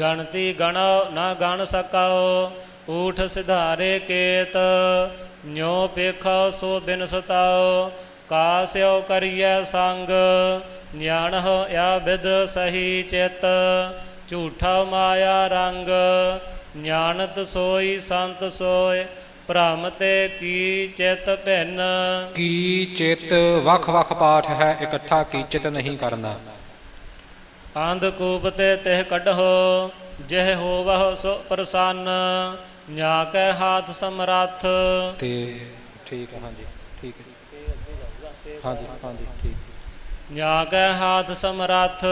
Speaker 1: ਗਣਤੀ ਗਣਉ ਨ ਗਣ ਸਕਉ। ਊਠ ਸਿਧਾਰੇ ਕੇਤ। ਨਿਉ ਪੇਖਉ ਸੋ ਬਿਨ ਸਤਾਉ। ਕਾਸਿਓ ਕਰੀਐ ਸੰਗ। ਨਿਆਣਹੁ ਆ ਬਿਦ ਸਹੀ ਚਿਤ। ਝੂਠਾ ਮਾਇਆ ਰੰਗ। ਨਿਆਣਤ ਸੋਈ ਸੰਤ ਸੋਏ। ਭ੍ਰਮ ਤੇ ਕੀ ਚਿਤ ਭਿੰਨ।
Speaker 2: ਕੀ ਚਿਤ ਵੱਖ ਵੱਖ ਪਾਠ ਹੈ, ਇਕੱਠਾ ਕੀ ਚਿਤ ਨਹੀਂ ਕਰਨਾ।
Speaker 1: ਅੰਧਕੂਪ ਤੇ ਤਿਹ ਕੱਢੋ। ਜਿਹ ਹੋਵਹੁ ਸੋ ਪ੍ਰਸੰਨ। ਨਿਆ ਕੈ ਹਾਥ ਸਮਰੱਥ।
Speaker 2: ਤੇ ਠੀਕ ਹੈ, ਹਾਂਜੀ ਠੀਕ ਹੈ, ਹਾਂਜੀ ਹਾਂਜੀ ਠੀਕ।
Speaker 1: ਨਿਆ ਕੈ ਹਾਥ ਸਮਰੱਥ।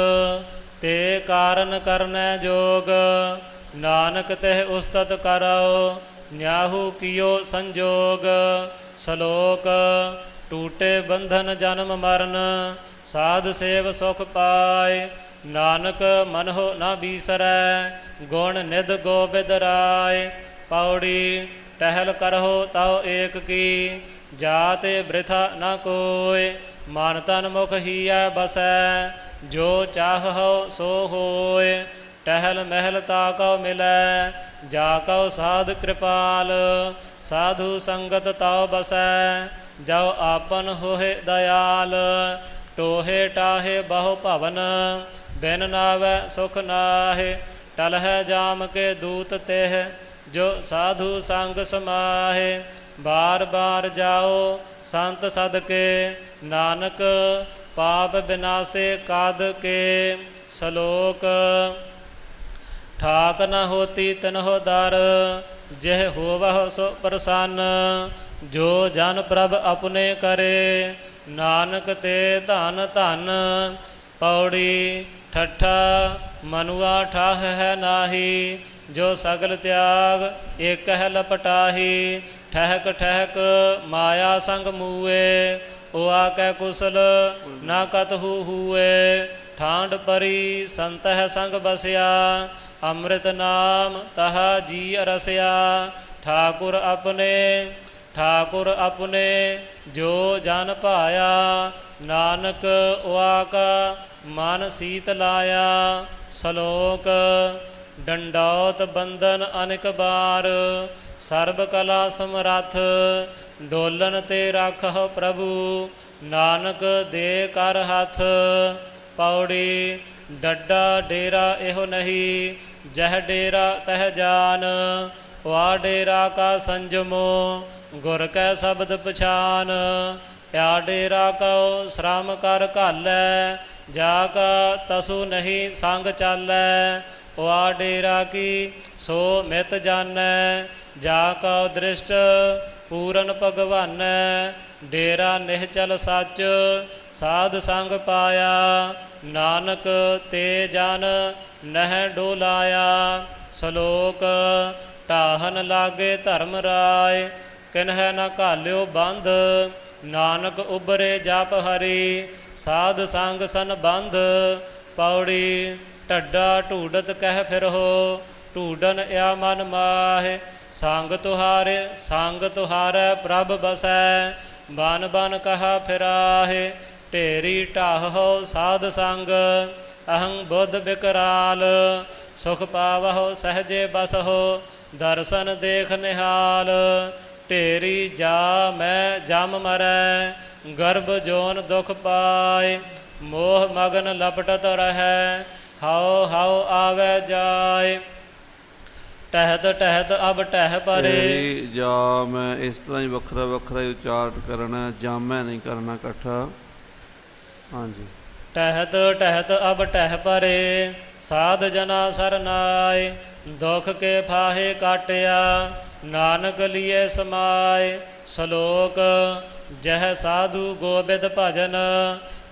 Speaker 1: ਤੇ ਕਾਰਨ ਕਰਨੈ ਜੋਗ। ਨਾਨਕ ਤਿਹ ਉਸਤਤ ਕਰਉ। ਨਿਆਹੂ ਕੀਓ ਸੰਜੋਗ। ਸ਼ਲੋਕ ਟੂਟੇ ਬੰਧਨ ਜਨਮ ਮਰਨ। ਸਾਧ ਸੇਵ ਸੁਖ ਪਾਏ। ਨਾਨਕ ਮਨਹੁ ਨ ਬੀਸਰੈ। ਗੁਣ ਨਿਧ ਗੋਬਿੰਦ ਰਾਏ। ਪੌੜੀ ਟਹਿਲ ਕਰਹੁ ਤਉ ਏਕ ਕੀ। ਜਾਤੇ ਬ੍ਰਿਥਾ ਨ ਕੋਇ। ਮਨ ਤਨ ਮੁਖ ਹੀਐ ਬਸੈ। ਜੋ ਚਾਹਹੁ ਸੋ ਹੋਇ। ਟਹਿਲ ਮਹਿਲ ਤਾ ਕਉ ਮਿਲੈ। ਜਾ ਕਉ ਸਾਧ ਕਿਰਪਾਲ। ਸਾਧੂ ਸੰਗਤ ਤਉ ਬਸੈ। ਜਉ ਆਪਨ ਹੋਏ ਦਇਆਲ। ਟੋਹੇ ਟਾਹੇ ਬਹੁ ਭਵਨ। ਬਿਨ ਨਾਵੈ ਸੁਖ ਨਾਹਿ। ਟਲਹਿ ਜਾਮ ਕੇ ਦੂਤ ਤਿਹ। ਜੋ ਸਾਧੂ ਸੰਗ ਸਮਾਹਿ। ਬਾਰ ਬਾਰ ਜਾਓ ਸੰਤ ਸਦਕੇ। ਨਾਨਕ ਪਾਪ ਬਿਨਾਸੇ ਕਾਦ ਕੇ। ਸ਼ਲੋਕ ਠਾਕ ਨ ਹੋਤੀ ਤਿਨਹੁ ਦਰ। ਜਿਹ ਹੋਵਹੁ ਸੋ ਪ੍ਰਸੰਨ। ਜੋ ਜਨ ਪ੍ਰਭ ਆਪਣੇ ਕਰੇ। ਨਾਨਕ ਤੇ ਧਨ ਧਨ। ਪੌੜੀ ਠੱਠਾ ਮਨੁਆ ਠਾਹ ਹੈ ਨਾਹੀ। ਜੋ ਸਗਲ ਤਿਆਗ ਏਕ ਹੈ ਲਪਟਾਹੀ। ਠਹਿਕ ਠਹਿਕ ਮਾਇਆ ਸੰਗ ਮੂਏ। ਉਆ ਕੈ ਕੁਸਲ ਨਾ ਕਤਹੂ ਹੂਏ। ਠਾਂਡ ਪਰੀ ਸੰਤਹਿ ਸੰਗ ਬਸਿਆ। ਅੰਮ੍ਰਿਤ ਨਾਮ ਤਹਾ ਜੀ ਰਸਿਆ। ਠਾਕੁਰ ਆਪਣੇ ਜੋ ਜਨ ਭਾਇਆ। ਨਾਨਕ ਉਆ ਕਾ ਮਨ ਸੀਤ ਲਾਇਆ। ਸ਼ਲੋਕ ਡੰਡੌਤ ਬੰਧਨ ਅਨੇਕ ਬਾਰ। ਸਰਬ ਕਲਾ ਸਮਰੱਥ। ਡੋਲਨ ਤੇ ਰਾਖਹੁ ਪ੍ਰਭੂ। ਨਾਨਕ ਦੇ ਕਰ ਹੱਥ। ਪੌੜੀ ਡੱਡਾ ਡੇਰਾ ਇਹੋ ਨਹੀਂ। ਜਹ ਡੇਰਾ ਤਹ ਜਾਨ। ਵਾ ਡੇਰਾ ਕਾ ਸੰਜਮੋ। ਗੁਰ ਕੈ ਸ਼ਬਦ ਪਛਾਨ। ਆ ਡੇਰਾ ਕਉ ਸ਼ਰਮ ਕਰ ਘਾਲੈ। ਜਾ ਕਾ ਤਸੁ ਨਹੀਂ ਸੰਗ ਚਾਲੈ। ਉਆ ਡੇਰਾ ਕੀ ਸੋ ਮਿਤ ਜਾਣੈ। ਜਾ ਕਾ ਦ੍ਰਿਸ਼ਟ ਪੂਰਨ ਭਗਵਾਨੈ। ਡੇਰਾ ਨਿਹਚਲ ਸੱਚ ਸਾਧ ਸੰਗ ਪਾਇਆ। ਨਾਨਕ ਤੇ ਜਨ ਨਹਿ ਡੋਲਾਇਆ। ਸ਼ਲੋਕ ਢਾਹਨ ਲਾਗੇ ਧਰਮ ਰਾਏ। ਕਿਨਹਿ ਨ ਘਾਲਿਓ ਬੰਧ। ਨਾਨਕ ਉਬਰੇ ਜਪ ਹਰੀ ਸਾਧ ਸੰਗ ਸੰਬੰਧ। ਪੌੜੀ ਢੱਡਾ ਢੂਡਤ ਕਹਿ ਫਿਰੋ ਢੂਡਨ ਇਆ ਮਨ ਮਾਹਿ। ਸੰਗ ਤੁਹਾਰੈ ਪ੍ਰਭ ਬਸੈ ਬਨ ਬਨ ਕਹਾ ਫਿਰਾਹਿ। ਢੇਰੀ ਢਾਹੋ ਸਾਧ ਸੰਗ ਅਹੰ ਬੁੱਧ ਬਿਕਰਾਲ। ਸੁਖ ਪਾਵਹੁ ਸਹਜੇ ਬਸਹੁ ਦਰਸ਼ਨ ਦੇਖ ਨਿਹਾਲ। ਢੇਰੀ ਜਾ ਮੈਂ ਜਮ ਮਰੈ ਗਰਭ ਜੋਨ ਦੁਖ ਪਾਏ। ਮੋਹ ਮਗਨ ਲਪਟਤ ਰਹੈ ਹਉ ਹਉ ਆਵੈ ਜਾਏ। ਟਹਿਤ ਟਹਿਤ ਅਬ ਟਹਿ ਪਰੇ।
Speaker 4: ਢੇਰੀ ਜਾ ਮੈਂ ਇਸ ਤਰ੍ਹਾਂ ਹੀ ਵੱਖਰਾ ਵੱਖਰਾ ਹੀ ਉਚਾਰਨ ਕਰਨਾ, ਜਾਮੈ ਨਹੀਂ ਕਰਨਾ ਇਕੱਠਾ। ਹਾਂਜੀ।
Speaker 1: ਟਹਿਤ ਟਹਿਤ ਅਬ ਟਹਿ ਪਰੇ ਸਾਧ ਜਨਾ ਸਰਨਾਏ। ਦੁਖ ਕੇ ਫਾਹੇ ਕਾਟਿਆ ਨਾਨਕ ਲੀਏ ਸਮਾਏ। ਸ਼ਲੋਕ ਜਹ ਸਾਧੂ ਗੋਬਿੰਦ ਭਜਨ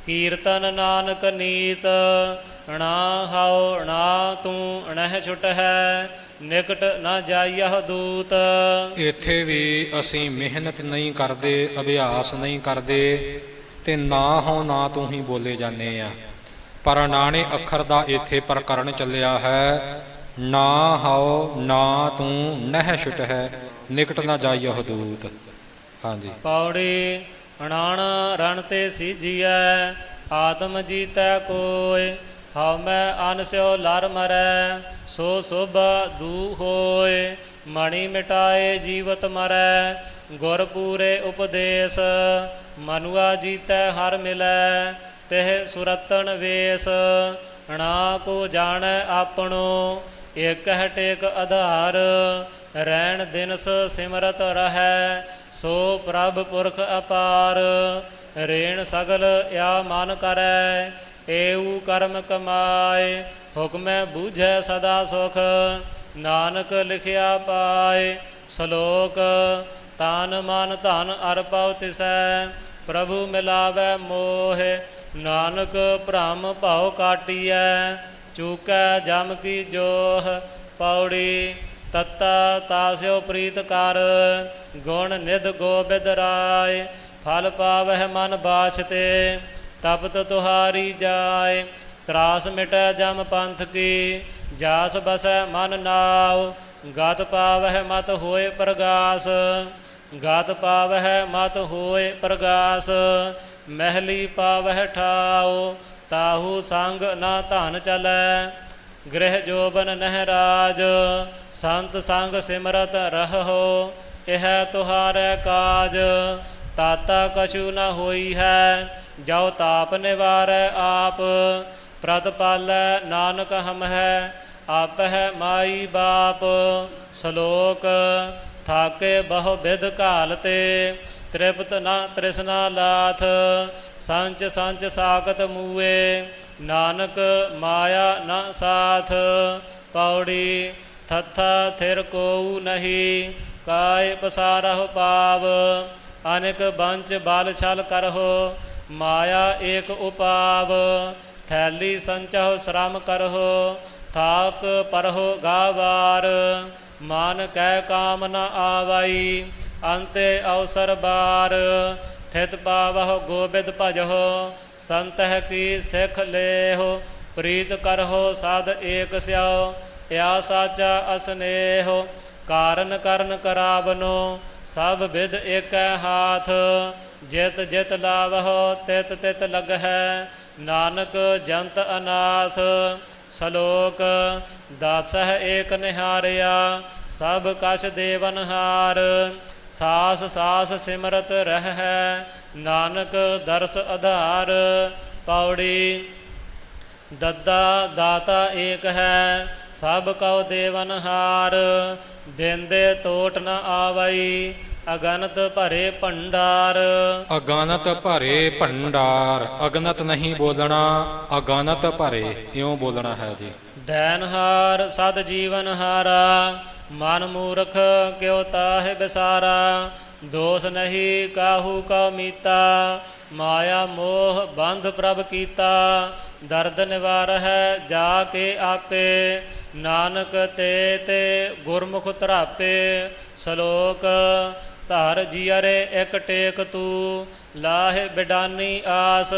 Speaker 1: ਕੀਰਤਨ ਨਾਨਕ ਨੀਤ। ਨਾ ਹਉ ਨਾ ਤੂੰ ਅਣਹਿ ਛੁਟ ਹੈ ਨਿਕਟ ਨਾ ਜਾਈਹ ਦੂਤ।
Speaker 2: ਇੱਥੇ ਵੀ ਅਸੀਂ ਮਿਹਨਤ ਨਹੀਂ ਕਰਦੇ, ਅਭਿਆਸ ਨਹੀਂ ਕਰਦੇ ਤੇ ਨਾ ਹੋ ਨਾ ਤੂੰ ਹੀ ਬੋਲੇ ਜਾਂਦੇ ਆ। ਪਰ ਨਾਣੇ ਅੱਖਰ ਦਾ ਇੱਥੇ ਪ੍ਰਕਰਣ ਚੱਲਿਆ ਹੈ। ਨਾ ਹਉ ਨਾ ਤੂੰ ਨਹਿ ਛੁਟ ਹੈ ਨਿਕਟ ਨਾ ਜਾਈਹ ਦੂਤ। ਹਾਂਜੀ।
Speaker 1: ਪੌੜੀ ਅਣਾਣ ਰਣ ਤੇ ਸੀਜੀਐ ਆਤਮ ਜੀਤੈ ਕੋਇ। ਹਉ ਮੈਂ ਅਨਸਿਓ ਲਰ ਮਰੈ ਸੋ ਸੁਭ ਦੂ ਹੋਏ। ਮਣੀ ਮਿਟਾਏ ਜੀਵਤ ਮਰੈ ਗੁਰ ਪੂਰੇ ਉਪਦੇਸ਼। ਮਨੁਆ ਜੀਤੈ ਹਰ ਮਿਲੈ ਤਿਹ ਸੁਰਤਨ ਵੇਸ। ਨਾ ਕੋ ਜਾਣੈ ਆਪਣੋ ਏਕ ਹੈ ਟੇਕ ਆਧਾਰ। ਰਹਿਣ ਦਿਨਸ ਸਿਮਰਤ ਰਹੈ ਸੋ ਪ੍ਰਭ ਪੁਰਖ ਅਪਾਰ। ਰੇਣ ਸਗਲ ਇਆ ਮਨ ਕਰੈ ਏਉ ਕਰਮ ਕਮਾਏ। ਹੁਕਮੈ ਬੂਝੈ ਸਦਾ ਸੁਖ ਨਾਨਕ ਲਿਖਿਆ ਪਾਏ। ਸ਼ਲੋਕ ਤਨ ਮਨ ਧਨ ਅਰਪਉ ਤਿਸੈ ਪ੍ਰਭੂ ਮਿਲਾਵੈ ਮੋਹ। ਨਾਨਕ ਭ੍ਰਮ ਭਉ ਕਾਟੀਐ ਚੂਕੈ ਜਮ ਕੀ ਜੋਹ। ਪੌੜੀ ਤਤਾ ਤਾਸਿਓ ਪ੍ਰੀਤ ਕਰ ਗੁਣ ਨਿਧ ਗੋਬਿੰਦ ਰਾਏ। ਫਲ ਪਾਵਹਿ ਮਨ ਬਾਛਤੇ ਤਪਤ ਤੁਹਾਰੀ ਜਾਏ। ਤਰਾਸ ਮਿਟੈ ਜਮ ਪੰਥ ਕੀ ਜਾਸ ਬਸੈ ਮਨ ਨਾਉ। ਗਤ ਪਾਵਹਿ ਮਤ ਹੋਏ ਪ੍ਰਗਾਸ ਗਤ ਪਾਵਹਿ ਮਤ ਹੋਏ ਪ੍ਰਗਾਸ। ਮਹਿਲੀ ਪਾਵਹਿ ਠਾਉ ਤਾਹੂ ਸੰਗ ਨਾ ਧਨ ਚਲੈ। ਗ੍ਰਹਿ ਜੋਬਨ ਨਹਿ ਰਾਜ ਸੰਤ ਸੰਗ ਸਿਮਰਤ ਰਹੋ। ਇਹ ਤੁਹਾਰੈ ਕਾਜ ਤਾਤਾ ਕਛੂ ਨ ਹੋਈ ਹੈ ਜੋ ਤਾਪ ਨਿਵਾਰੈ ਆਪ। ਪ੍ਰਤਪਾਲੈ ਨਾਨਕ ਹਮ ਹੈ ਆਪਹਿ ਮਾਈ ਬਾਪ। ਸ਼ਲੋਕ ਥਾਕੇ ਬਹੁ ਬਿਧ ਘਾਲ ਤੇ ਤ੍ਰਿਪਤ ਨਾ ਤ੍ਰਿਸ਼ਨਾ ਲਾਥ। ਸੰਚ ਸੰਚ ਸਾਕਤ ਮੂਏ ਨਾਨਕ ਮਾਇਆ ਨ ਸਾਥ। ਪੌੜੀ ਥੱਥਾ ਥਿਰ ਕੋਊ ਨਹੀਂ ਕਾਇ ਪਸਾਰਹੁ ਪਾਵ। ਅਨੇਕ ਬੰਚ ਬਲ ਛਲ ਕਰਹੁ ਮਾਇਆ ਏਕ ਉਪਾਵ। ਥੈਲੀ ਸੰਚਹੁ ਸ਼ਰਮ ਕਰਹੁ ਥਾਕ ਪਰਹੁ ਗਾਵਾਰ। ਮਨ ਕੈ ਕਾਮ ਨ ਆਵਈ ਅੰਤੇ ਅਵਸਰ ਬਾਰ। ਥਿਤ ਪਾਵਹੁ ਗੋਬਿੰਦ ਭਜਹੁ ਸੰਤਹਿ ਕੀ ਸਿੱਖ ਲੇਹੁ। ਪ੍ਰੀਤ ਕਰਹੁ ਸਾਧ ਏਕ ਸਿਉ ਇਆ ਸਾਚਾ ਅਸਨੇਹੁ। ਕਾਰਨ ਕਰਨ ਕਰਾਵਨੋ ਸਭ ਵਿਦ ਏਕੈ ਹਾਥ। ਜਿਤ ਜਿਤ ਲਾਵਹੁ ਤਿਤ ਤਿਤ ਲਗਹਿ ਨਾਨਕ ਜੰਤ ਅਨਾਥ। ਸ਼ਲੋਕ ਦਾਸਹਿ ਏਕ ਨਿਹਾਰਿਆ ਸਭ ਕਛ ਦੇਵਨਹਾਰ। ਸਾਸ ਸਾਸ ਸਿਮਰਤ ਰਹਿ ਨਾਨਕ ਦਰਸ ਆਧਾਰ। ਪੌੜੀ ਦੱਦਾ ਦਾਤਾ ਏਕ ਹੈ ਸਭ ਕਉ ਦੇਵਨਹਾਰ। ਦਿਨ ਦੇ ਟੋਟ ਨ ਆਵਈ ਅਗਨਤ ਭਰੇ ਭੰਡਾਰ।
Speaker 2: ਅਗਨਤ ਭਰੇ ਭੰਡਾਰ, ਅਗਨਤ ਨਹੀਂ ਬੋਲਣਾ, ਅਗਨਤ ਭਰੇ ਇਉਂ ਬੋਲਣਾ ਹੈ ਜੀ।
Speaker 1: ਦੈਨਹਾਰ ਸਦ ਜੀਵਨ ਹਾਰਾ, ਮਨ ਮੂਰਖ ਕਿਉ ਤਾਹਿ ਬਿਸਾਰਾ। ਦੋਸ ਨਹੀਂ ਕਾਹੂ ਕਾ ਮੀਤਾ, ਮਾਇਆ ਮੋਹ ਬੰਧ ਪ੍ਰਭ ਕੀਤਾ। ਦਰਦ ਨਿਵਾਰਹਿ ਜਾ ਕੇ ਆਪੇ, ਨਾਨਕ ਤੇ ਤੇ ਗੁਰਮੁਖ ਧਰਾਪੇ। ਸ਼ਲੋਕ ਧਰ ਜੀਅਰੇ ਇਕ ਟੇਕ ਤੂੰ, ਲਾਹੇ ਬਿਡਾਨੀ ਆਸ।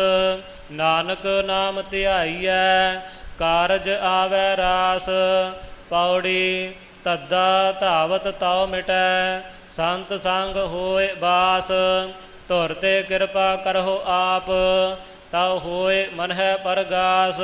Speaker 1: ਨਾਨਕ ਨਾਮ ਧਿਆਈਐ ਕਾਰਜ ਆਵੈ ਰਾਸ। ਪੌੜੀ ਤੱਦਾ ਧਾਵਤ ਤਉ ਮਿਟੈ, ਸੰਤ ਸੰਗ ਹੋਏ ਬਾਸ। ਧੁਰ ਤੇ ਕਿਰਪਾ ਕਰਹੁ ਆਪ, ਤਉ ਹੋਏ ਮਨਹਿ ਪਰਗਾਸ।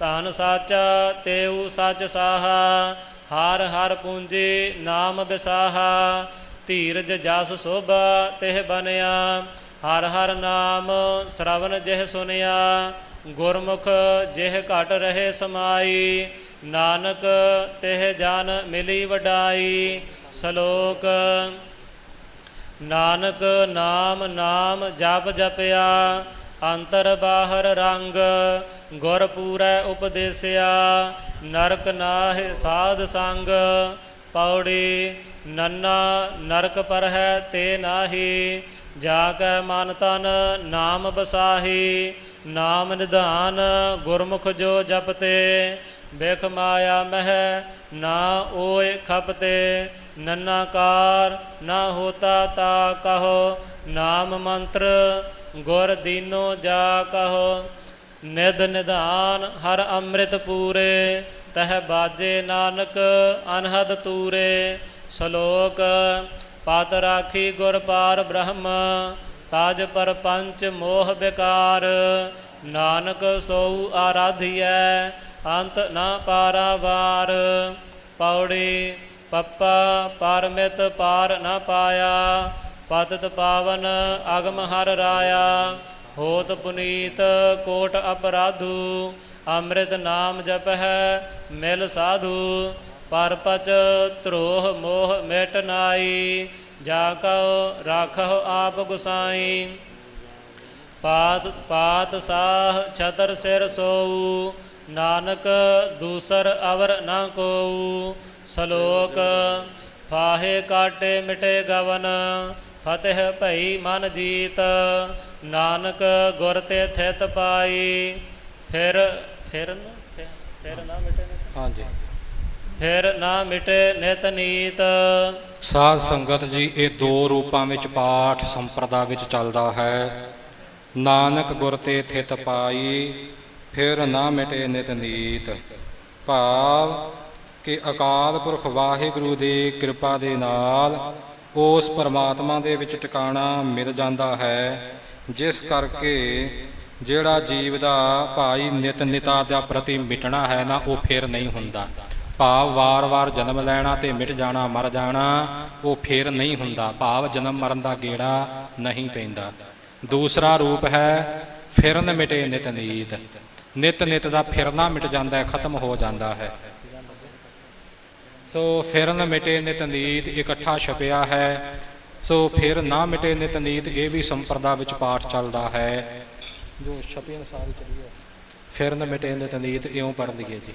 Speaker 1: ਧਨ ਸਾਚਾ ਤੇਊ ਸਚ ਸਾਹਾ, ਹਰ ਹਰ ਪੂੰਜੀ ਨਾਮ ਬਿਸਾਹਾ। ਧੀਰਜ ਜਸ ਸੋਭਾ ਤਿਹ ਬਨਿਆ, ਹਰ ਹਰ ਨਾਮ ਸ਼ਰਵਨ ਜਿਹ ਸੁਨਿਆ। ਗੁਰਮੁਖ ਜਿਹ ਘਟ ਰਹੇ ਸਮਾਈ, ਨਾਨਕ ਤਿਹ ਜਨ ਮਿਲੀ ਵਡਾਈ। ਸ਼ਲੋਕ ਨਾਨਕ ਨਾਮ ਨਾਮ ਜਪ ਜਪਿਆ, ਅੰਤਰ ਬਾਹਰ ਰੰਗ। ਗੁਰ ਪੂਰੈ ਉਪਦੇਸਿਆ, ਨਰਕ ਨਾਹਿ ਸਾਧ ਸੰਗ। ਪੌੜੀ ਨੰਨਾ ਨਰਕ ਪਰਹਿ ਤੇ ਨਾਹੀ, ਜਾ ਕੈ ਮਨ ਤਨ ਨਾਮ ਬਸਾਹੀ। ਨਾਮ ਨਿਧਾਨ ਗੁਰਮੁਖ ਜੋ ਜਪਤੇ, ਬਿਖ ਮਾਇਆ ਮਹਿ ਨਾ ਓਏ ਖਪਤੇ। ਨੰਨਾਕਾਰ ਨਾ ਹੋਤਾ ਤਾ ਕਹੋ, ਨਾਮ ਮੰਤਰ ਗੁਰ ਦੀਨੋ ਜਾ ਕਹੋ। ਨਿਧ ਨਿਧਾਨ ਹਰ ਅੰਮ੍ਰਿਤ ਪੂਰੇ, ਤਹ ਬਾਜੇ ਨਾਨਕ ਅਨਹਦ ਤੂਰੇ। ਸ਼ਲੋਕ ਪਤ ਰਾਖੀ ਗੁਰ ਪਾਰ ਬ੍ਰਹਮ, ਤਾਜ ਪਰਪੰਚ ਮੋਹ ਬਿਕਾਰ। ਨਾਨਕ ਸੋਊ ਆਰਾਧੀਐ, ਅੰਤ ਨਾ ਪਾਰਾਵਾਰ। ਪੌੜੀ ਪੱਪਾ ਪਰਮਿਤ ਪਾਰ ਨ ਪਾਇਆ, ਪਤਿਤ ਪਾਵਨ ਅਗਮ ਹਰ ਰਾਇਆ। ਹੋਤ ਪੁਨੀਤ ਕੋਟ ਅਪਰਾਧੂ, ਅੰਮ੍ਰਿਤ ਨਾਮ ਜਪਹਿ ਮਿਲ ਸਾਧੂ। ਪਰਪਚ ਧਰੋਹ ਮੋਹ ਮਿਟ ਨਾਈ, ਜਾ ਕਉ ਰਾਖਹੁ ਆਪ ਗੁਸਾਈ। ਪਾਤ ਪਾਤ ਸਾਹ ਛਤਰ ਸਿਰ ਸੋਊ, ਨਾਨਕ ਦੂਸਰ ਅਵਰ ਨ ਕੋਊ। ਸ਼ਲੋਕ ਫਾਹੇ ਕਾਟੇ ਮਿਟੇ ਗਵਨ, ਫਤਿਹ ਭਈ ਮਨ ਜੀਤ। ਨਾਨਕ ਗੁਰ ਤੇ ਥਿਤ ਪਾਈ, ਫਿਰ ਨਾ ਮਿਟੇ
Speaker 2: ਹਾਂਜੀ
Speaker 1: ਫਿਰ ਨਾ ਮਿਟੇ ਨਿਤ ਨੀਤ।
Speaker 2: ਸਾਧ ਸੰਗਤ ਜੀ, ਇਹ ਦੋ ਰੂਪਾਂ ਵਿੱਚ ਪਾਠ ਸੰਪਰਦਾ ਵਿੱਚ ਚੱਲਦਾ ਹੈ। ਨਾਨਕ ਗੁਰ ਤੇ ਥਿਤ ਪਾਈ, ਫਿਰ ਨਾ ਮਿਟੇ ਨਿਤ ਨੀਤ। ਭਾਵ ਕਿ ਅਕਾਲ ਪੁਰਖ ਵਾਹਿਗੁਰੂ ਦੀ ਕਿਰਪਾ ਦੇ ਨਾਲ ਉਸ ਪਰਮਾਤਮਾ ਦੇ ਵਿੱਚ ਟਿਕਾਣਾ ਮਿਲ ਜਾਂਦਾ ਹੈ, ਜਿਸ ਕਰਕੇ ਜਿਹੜਾ ਜੀਵ ਦਾ ਭਾਈ ਨਿਤ ਨਿਤਾ ਦਾ ਪ੍ਰਤੀ ਮਿਟਣਾ ਹੈ ਨਾ, ਉਹ ਫਿਰ ਨਹੀਂ ਹੁੰਦਾ। ਭਾਵ ਵਾਰ-ਵਾਰ ਜਨਮ ਲੈਣਾ ਤੇ ਮਿਟ ਜਾਣਾ, ਮਰ ਜਾਣਾ, ਉਹ ਫਿਰ ਨਹੀਂ ਹੁੰਦਾ। ਭਾਵ ਜਨਮ ਮਰਨ ਦਾ ਗੇੜਾ ਨਹੀਂ ਪੈਂਦਾ। ਦੂਸਰਾ ਰੂਪ ਹੈ ਫਿਰਨ ਮਿਟੇ ਨਿਤ ਨੀਤ। ਨਿਤ ਨਿਤ ਦਾ ਫਿਰਨਾ ਮਿਟ ਜਾਂਦਾ ਹੈ, ਖਤਮ ਹੋ ਜਾਂਦਾ ਹੈ। ਸੋ ਫਿਰਨ ਮਿਟੇ ਨਿਤ ਨੀਤ ਇਕੱਠਾ ਛਪਿਆ ਹੈ। ਸੋ ਫਿਰ ਨਾ ਮਿਟੇ ਨਿਤ ਨੀਤ, ਇਹ ਵੀ ਸੰਪਰਦਾ ਵਿੱਚ ਪਾਠ ਚੱਲਦਾ ਹੈ, ਜੋ ਛਪੇ ਅਨੁਸਾਰ ਚੱਲੀਏ। ਫਿਰਨ ਮਿਟੇ ਨਿਤ ਨੀਤ ਇਉਂ ਪੜ੍ਹ ਲਈਏ ਜੀ।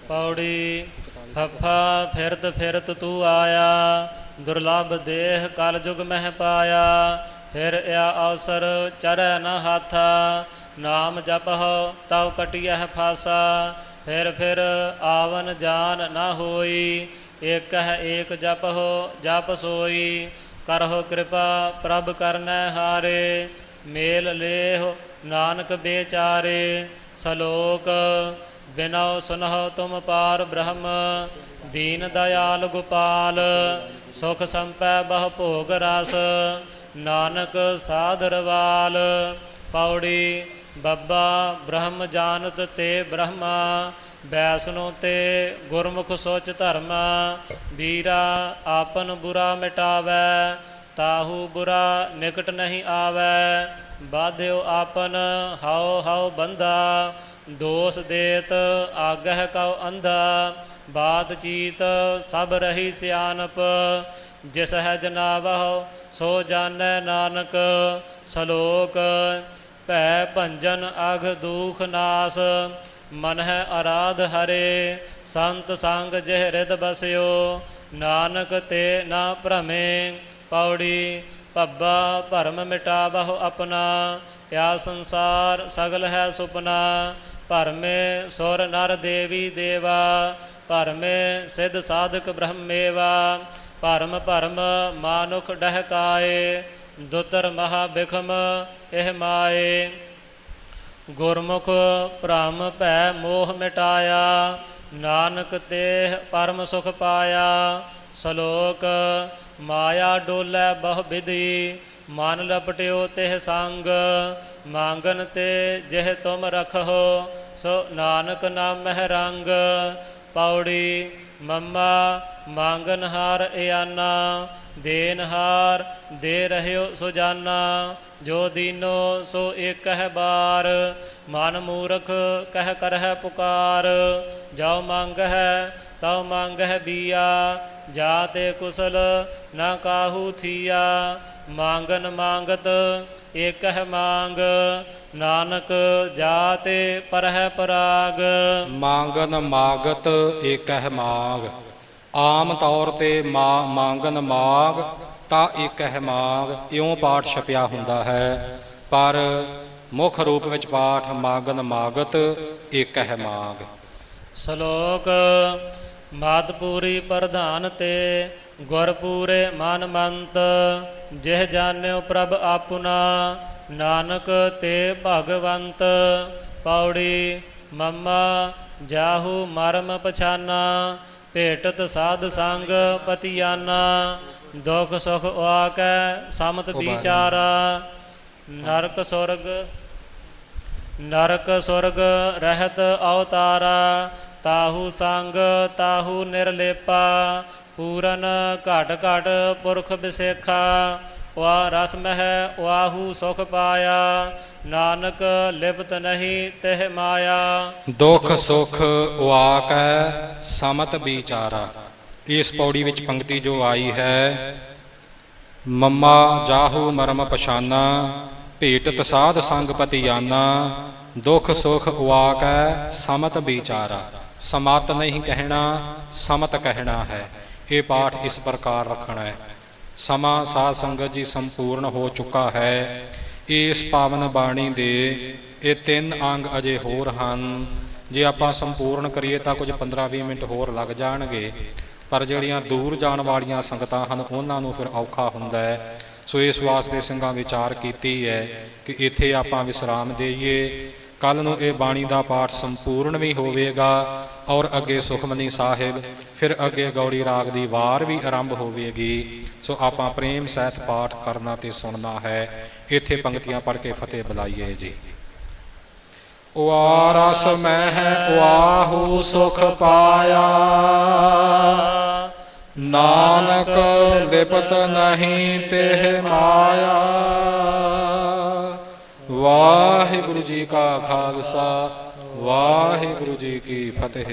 Speaker 1: ਪੌੜੀ ਫੱਫਾ ਫਿਰਤ ਫਿਰਤ ਤੂੰ ਆਇਆ, ਦੁਰਲਭ ਦੇਹ ਕਲ ਜੁਗ ਮਹਿ ਪਾਇਆ। ਫਿਰ ਆ ਅਵਸਰ ਚਰੈ ਨ ਹਾਥਾ, ਨਾਮ ਜਪਹੁ ਤਉ ਕਟਿਐ ਫਾਸਾ। ਫਿਰ ਆਵਨ ਜਾਨ ਨਾ ਹੋਈ, ਏਕ ਹੈ ਏਕ ਜਪਹੁ ਜਪ ਸੋਈ। ਕਰਹੁ ਕਿਰਪਾ ਪ੍ਰਭ ਕਰਨੈ ਹਾਰੇ, ਮੇਲ ਲੇਹੁ ਨਾਨਕ ਬੇਚਾਰੇ। ਸ਼ਲੋਕ ਬਿਨਉ ਸੁਨਹੁ ਤੁਮ ਪਾਰ ਬ੍ਰਹਮ, ਦੀਨ ਦਇਆਲ ਗੋਪਾਲ। ਸੁਖ ਸੰਪੈ ਬਹੁ ਭੋਗ ਰਸ, ਨਾਨਕ ਸਾਧਰਵਾਲ। ਪੌੜੀ ਬੱਬਾ ਬ੍ਰਹਮ ਜਾਨਤ ਤੇ ਬ੍ਰਹਮਾ, ਵੈਸਨੋ ਤੇ ਗੁਰਮੁਖ ਸੋਚ ਧਰਮਾ। ਵੀਰਾ ਆਪਨ ਬੁਰਾ ਮਿਟਾਵੈ, ਤਾਹੂ ਬੁਰਾ ਨਿਕਟ ਨਹੀਂ ਆਵੈ। ਬਾਧਿਓ ਆਪਨ ਹਉ ਹਉ ਬੰਧਾ, ਦੋਸ ਦੇਤ ਆਗਹਿ ਕਉ ਅੰਧਾ। ਬਾਤ ਚੀਤ ਸਭ ਰਹੀ ਸਿਆਨਪ, ਜਿਸ ਹੈ ਜਨਾਵਹੁ ਸੋ ਜਾਣੈ ਨਾਨਕ। ਸਲੋਕ ਭੈ ਭੰਜਨ ਅਘ ਦੂਖ ਨਾਸ ਮਨ ਹੈ ਅਰਾਧ ਹਰੇ। ਸੰਤ ਸੰਗ ਜਿਹ ਰਿਦ ਬਸਿਓ ਨਾਨਕ ਤੇ ਨਾ ਭ੍ਰਮੇ। ਪੌੜੀ ਭੱਬਾ ਭਰਮ ਮਿਟਾਵਹੁ ਆਪਣਾ ਯਾ ਸੰਸਾਰ ਸਗਲ ਹੈ ਸੁਪਨਾ। ਭਰਮੇ ਸੁਰ ਨਰ ਦੇਵੀ ਦੇਵਾ ਭਰਮੇ ਸਿਧ ਸਾਧਕ ਬ੍ਰਹਮੇਵਾ। ਭਰਮ ਭਰਮ ਮਾਨੁਖ ਡਹਿਕਾਏ ਦੁਤਰ ਮਹਾ ਬਿਖਮ ਇਹ ਮਾਏ। ਗੁਰਮੁਖ ਭ੍ਰਮ ਭੈ ਮੋਹ ਮਿਟਾਇਆ ਨਾਨਕ ਤੇ ਪਰਮ ਸੁਖ ਪਾਇਆ। ਸਲੋਕ ਮਾਇਆ ਡੋਲੇ ਬਹੁ ਵਿਧੀ ਮਨ ਲਪਟਿਓ ਤਿਹ ਸੰਗ। ਮੰਗਨ ਤੇ ਜਿਹ ਤੁਮ ਰਖੋ ਸੋ ਨਾਨਕ ਨਾਮਹਿ ਰੰਗ। ਪੌੜੀ ਮੰਮਾ ਮੰਗਨਹਾਰ ਇਆਨਾ ਦੇਨਹਾਰ ਦੇ ਰਹਿਓ ਸੁਜਾਨਾ। ਜੋ ਦੀਨੋ ਸੋ ਏਕ ਹੈ ਬਾਰ ਮਨ ਮੂਰਖ ਕਹਿ ਕਰਹਿ ਪੁਕਾਰ। ਜੋ ਮੰਗ ਹੈ ਤਉ ਮੰਗ ਹੈ ਬੀਆ ਜਾ ਤੇ ਕੁਸਲ ਨਾ ਕਾਹੂ ਥੀਆ। ਮੰਗਨ ਮੰਗਤ ਏਕ ਹੈ ਮੰਗ ਨਾਨਕ ਜਾ ਤੇ ਪਰਹਿ ਪਰਾਗ।
Speaker 2: ਮੰਗਨ ਮਾਗਤ ਏਕਹਿ ਮਾਗ। ਆਮ ਤੌਰ ਤੇ ਮੰਗਨ ਮਾਗ ਤਾਂ ਏਕਹਿ ਮਾਗ ਇਉਂ ਪਾਠ ਛਪਿਆ ਹੁੰਦਾ ਹੈ, ਪਰ ਮੁੱਖ ਰੂਪ ਵਿੱਚ ਪਾਠ ਮੰਗਨ ਮਾਗਤ ਏਕਹਿ ਮਾਗ।
Speaker 1: ਸ਼ਲੋਕ ਮਾਤਪੂਰੀ ਪ੍ਰਧਾਨ ਤੇ ਗੁਰ ਪੂਰੇ ਮਨ ਮੰਤ। ਜਿਹ ਜਾਣਿਓ ਪ੍ਰਭ ਆਪੁਨਾ ਨਾਨਕ ਤੇ ਭਗਵੰਤ। ਪੌੜੀ ਮੰਮਾ ਜਾਹੂ ਮਰਮ ਪਛਾਨਾ ਭੇਟਤ ਸਾਧ ਸੰਗ ਪਤੀਆਨਾ। ਦੁਖ ਸੁਖ ਆਕੈ ਸਮਤ ਵਿਚਾਰਾ ਨਰਕ ਸੁਰਗ ਰਹਿਤ ਅਵਤਾਰਾ। ਤਾਹੂ ਸੰਗ ਤਾਹੂ ਨਿਰਲੇਪਾ ਪੂਰਨ ਘਟ ਘਟ ਪੁਰਖ ਬਿਸੇਖਾ। ਵਾ ਰਸ ਮਹਿ ਵਾਹੂ ਸੁਖ ਪਾਇਆ ਨਾਨਕ ਲਿਪਤ ਨਹੀਂ ਤਿਹ ਮਾਇਆ।
Speaker 2: ਦੁਖ ਸੁਖ ਵਾਕੈ ਸਮਤ ਵਿਚਾਰਾ। ਇਸ ਪੌੜੀ ਵਿੱਚ ਪੰਕਤੀ ਜੋ ਆਈ ਹੈ ਮੰਮਾ ਜਾਹੂ ਮਰਮ ਪਛਾਨਾ ਭੇਟਤ ਸਾਧ ਸੰਗ ਪਤੀਆਨਾ। ਦੁਖ ਸੁਖ ਵਾਕੈ ਸਮਤ ਵਿਚਾਰਾ। ਸਮਤ ਨਹੀਂ ਕਹਿਣਾ ਸਮਤ ਕਹਿਣਾ ਹੈ। ਇਹ ਪਾਠ ਇਸ ਪ੍ਰਕਾਰ ਰੱਖਣਾ ਹੈ। ਸਮਾਂ ਸਾਧ ਸੰਗਤ ਜੀ ਸੰਪੂਰਨ ਹੋ ਚੁੱਕਾ ਹੈ। ਇਸ ਪਾਵਨ ਬਾਣੀ ਦੇ ਇਹ 3 ਅੰਗ ਅਜੇ ਹੋਰ ਹਨ। ਜੇ ਆਪਾਂ ਸੰਪੂਰਨ ਕਰੀਏ ਤਾਂ ਕੁਝ 15-20 ਮਿੰਟ ਹੋਰ ਲੱਗ ਜਾਣਗੇ, ਪਰ ਜਿਹੜੀਆਂ ਦੂਰ ਜਾਣ ਵਾਲੀਆਂ ਸੰਗਤਾਂ ਹਨ ਉਹਨਾਂ ਨੂੰ ਫਿਰ ਔਖਾ ਹੁੰਦਾ ਹੈ। ਸੋ ਇਸ ਵਾਸਤੇ ਸਿੰਘਾਂ ਵਿਚਾਰ ਕੀਤੀ ਹੈ ਕਿ ਇੱਥੇ ਆਪਾਂ ਵਿਸਰਾਮ ਦੇਈਏ। ਕੱਲ੍ਹ ਨੂੰ ਇਹ ਬਾਣੀ ਦਾ ਪਾਠ ਸੰਪੂਰਨ ਵੀ ਹੋਵੇਗਾ ਔਰ ਅੱਗੇ ਸੁਖਮਨੀ ਸਾਹਿਬ, ਫਿਰ ਅੱਗੇ ਗੌੜੀ ਰਾਗ ਦੀ ਵਾਰ ਵੀ ਆਰੰਭ ਹੋਵੇਗੀ। ਸੋ ਆਪਾਂ ਪ੍ਰੇਮ ਸਹਿਤ ਪਾਠ ਕਰਨਾ ਤੇ ਸੁਣਨਾ ਹੈ। ਇੱਥੇ ਪੰਕਤੀਆਂ ਪੜ੍ਹ ਕੇ ਫਤਿਹ ਬੁਲਾਈਏ ਜੀ। ਵਾਰਸ ਮਹਿ ਵਾਹੂ ਸੁਖ ਪਾਇਆ ਨਾਨਕ ਲਿਪਤ ਨਹੀਂ ਤਿਹ ਮਾਇਆ। ਵਾਹਿਗੁਰੂ ਜੀ ਕਾ ਖਾਲਸਾ ਵਾਹਿਗੁਰੂ ਜੀ ਕੀ ਫਤਿਹ।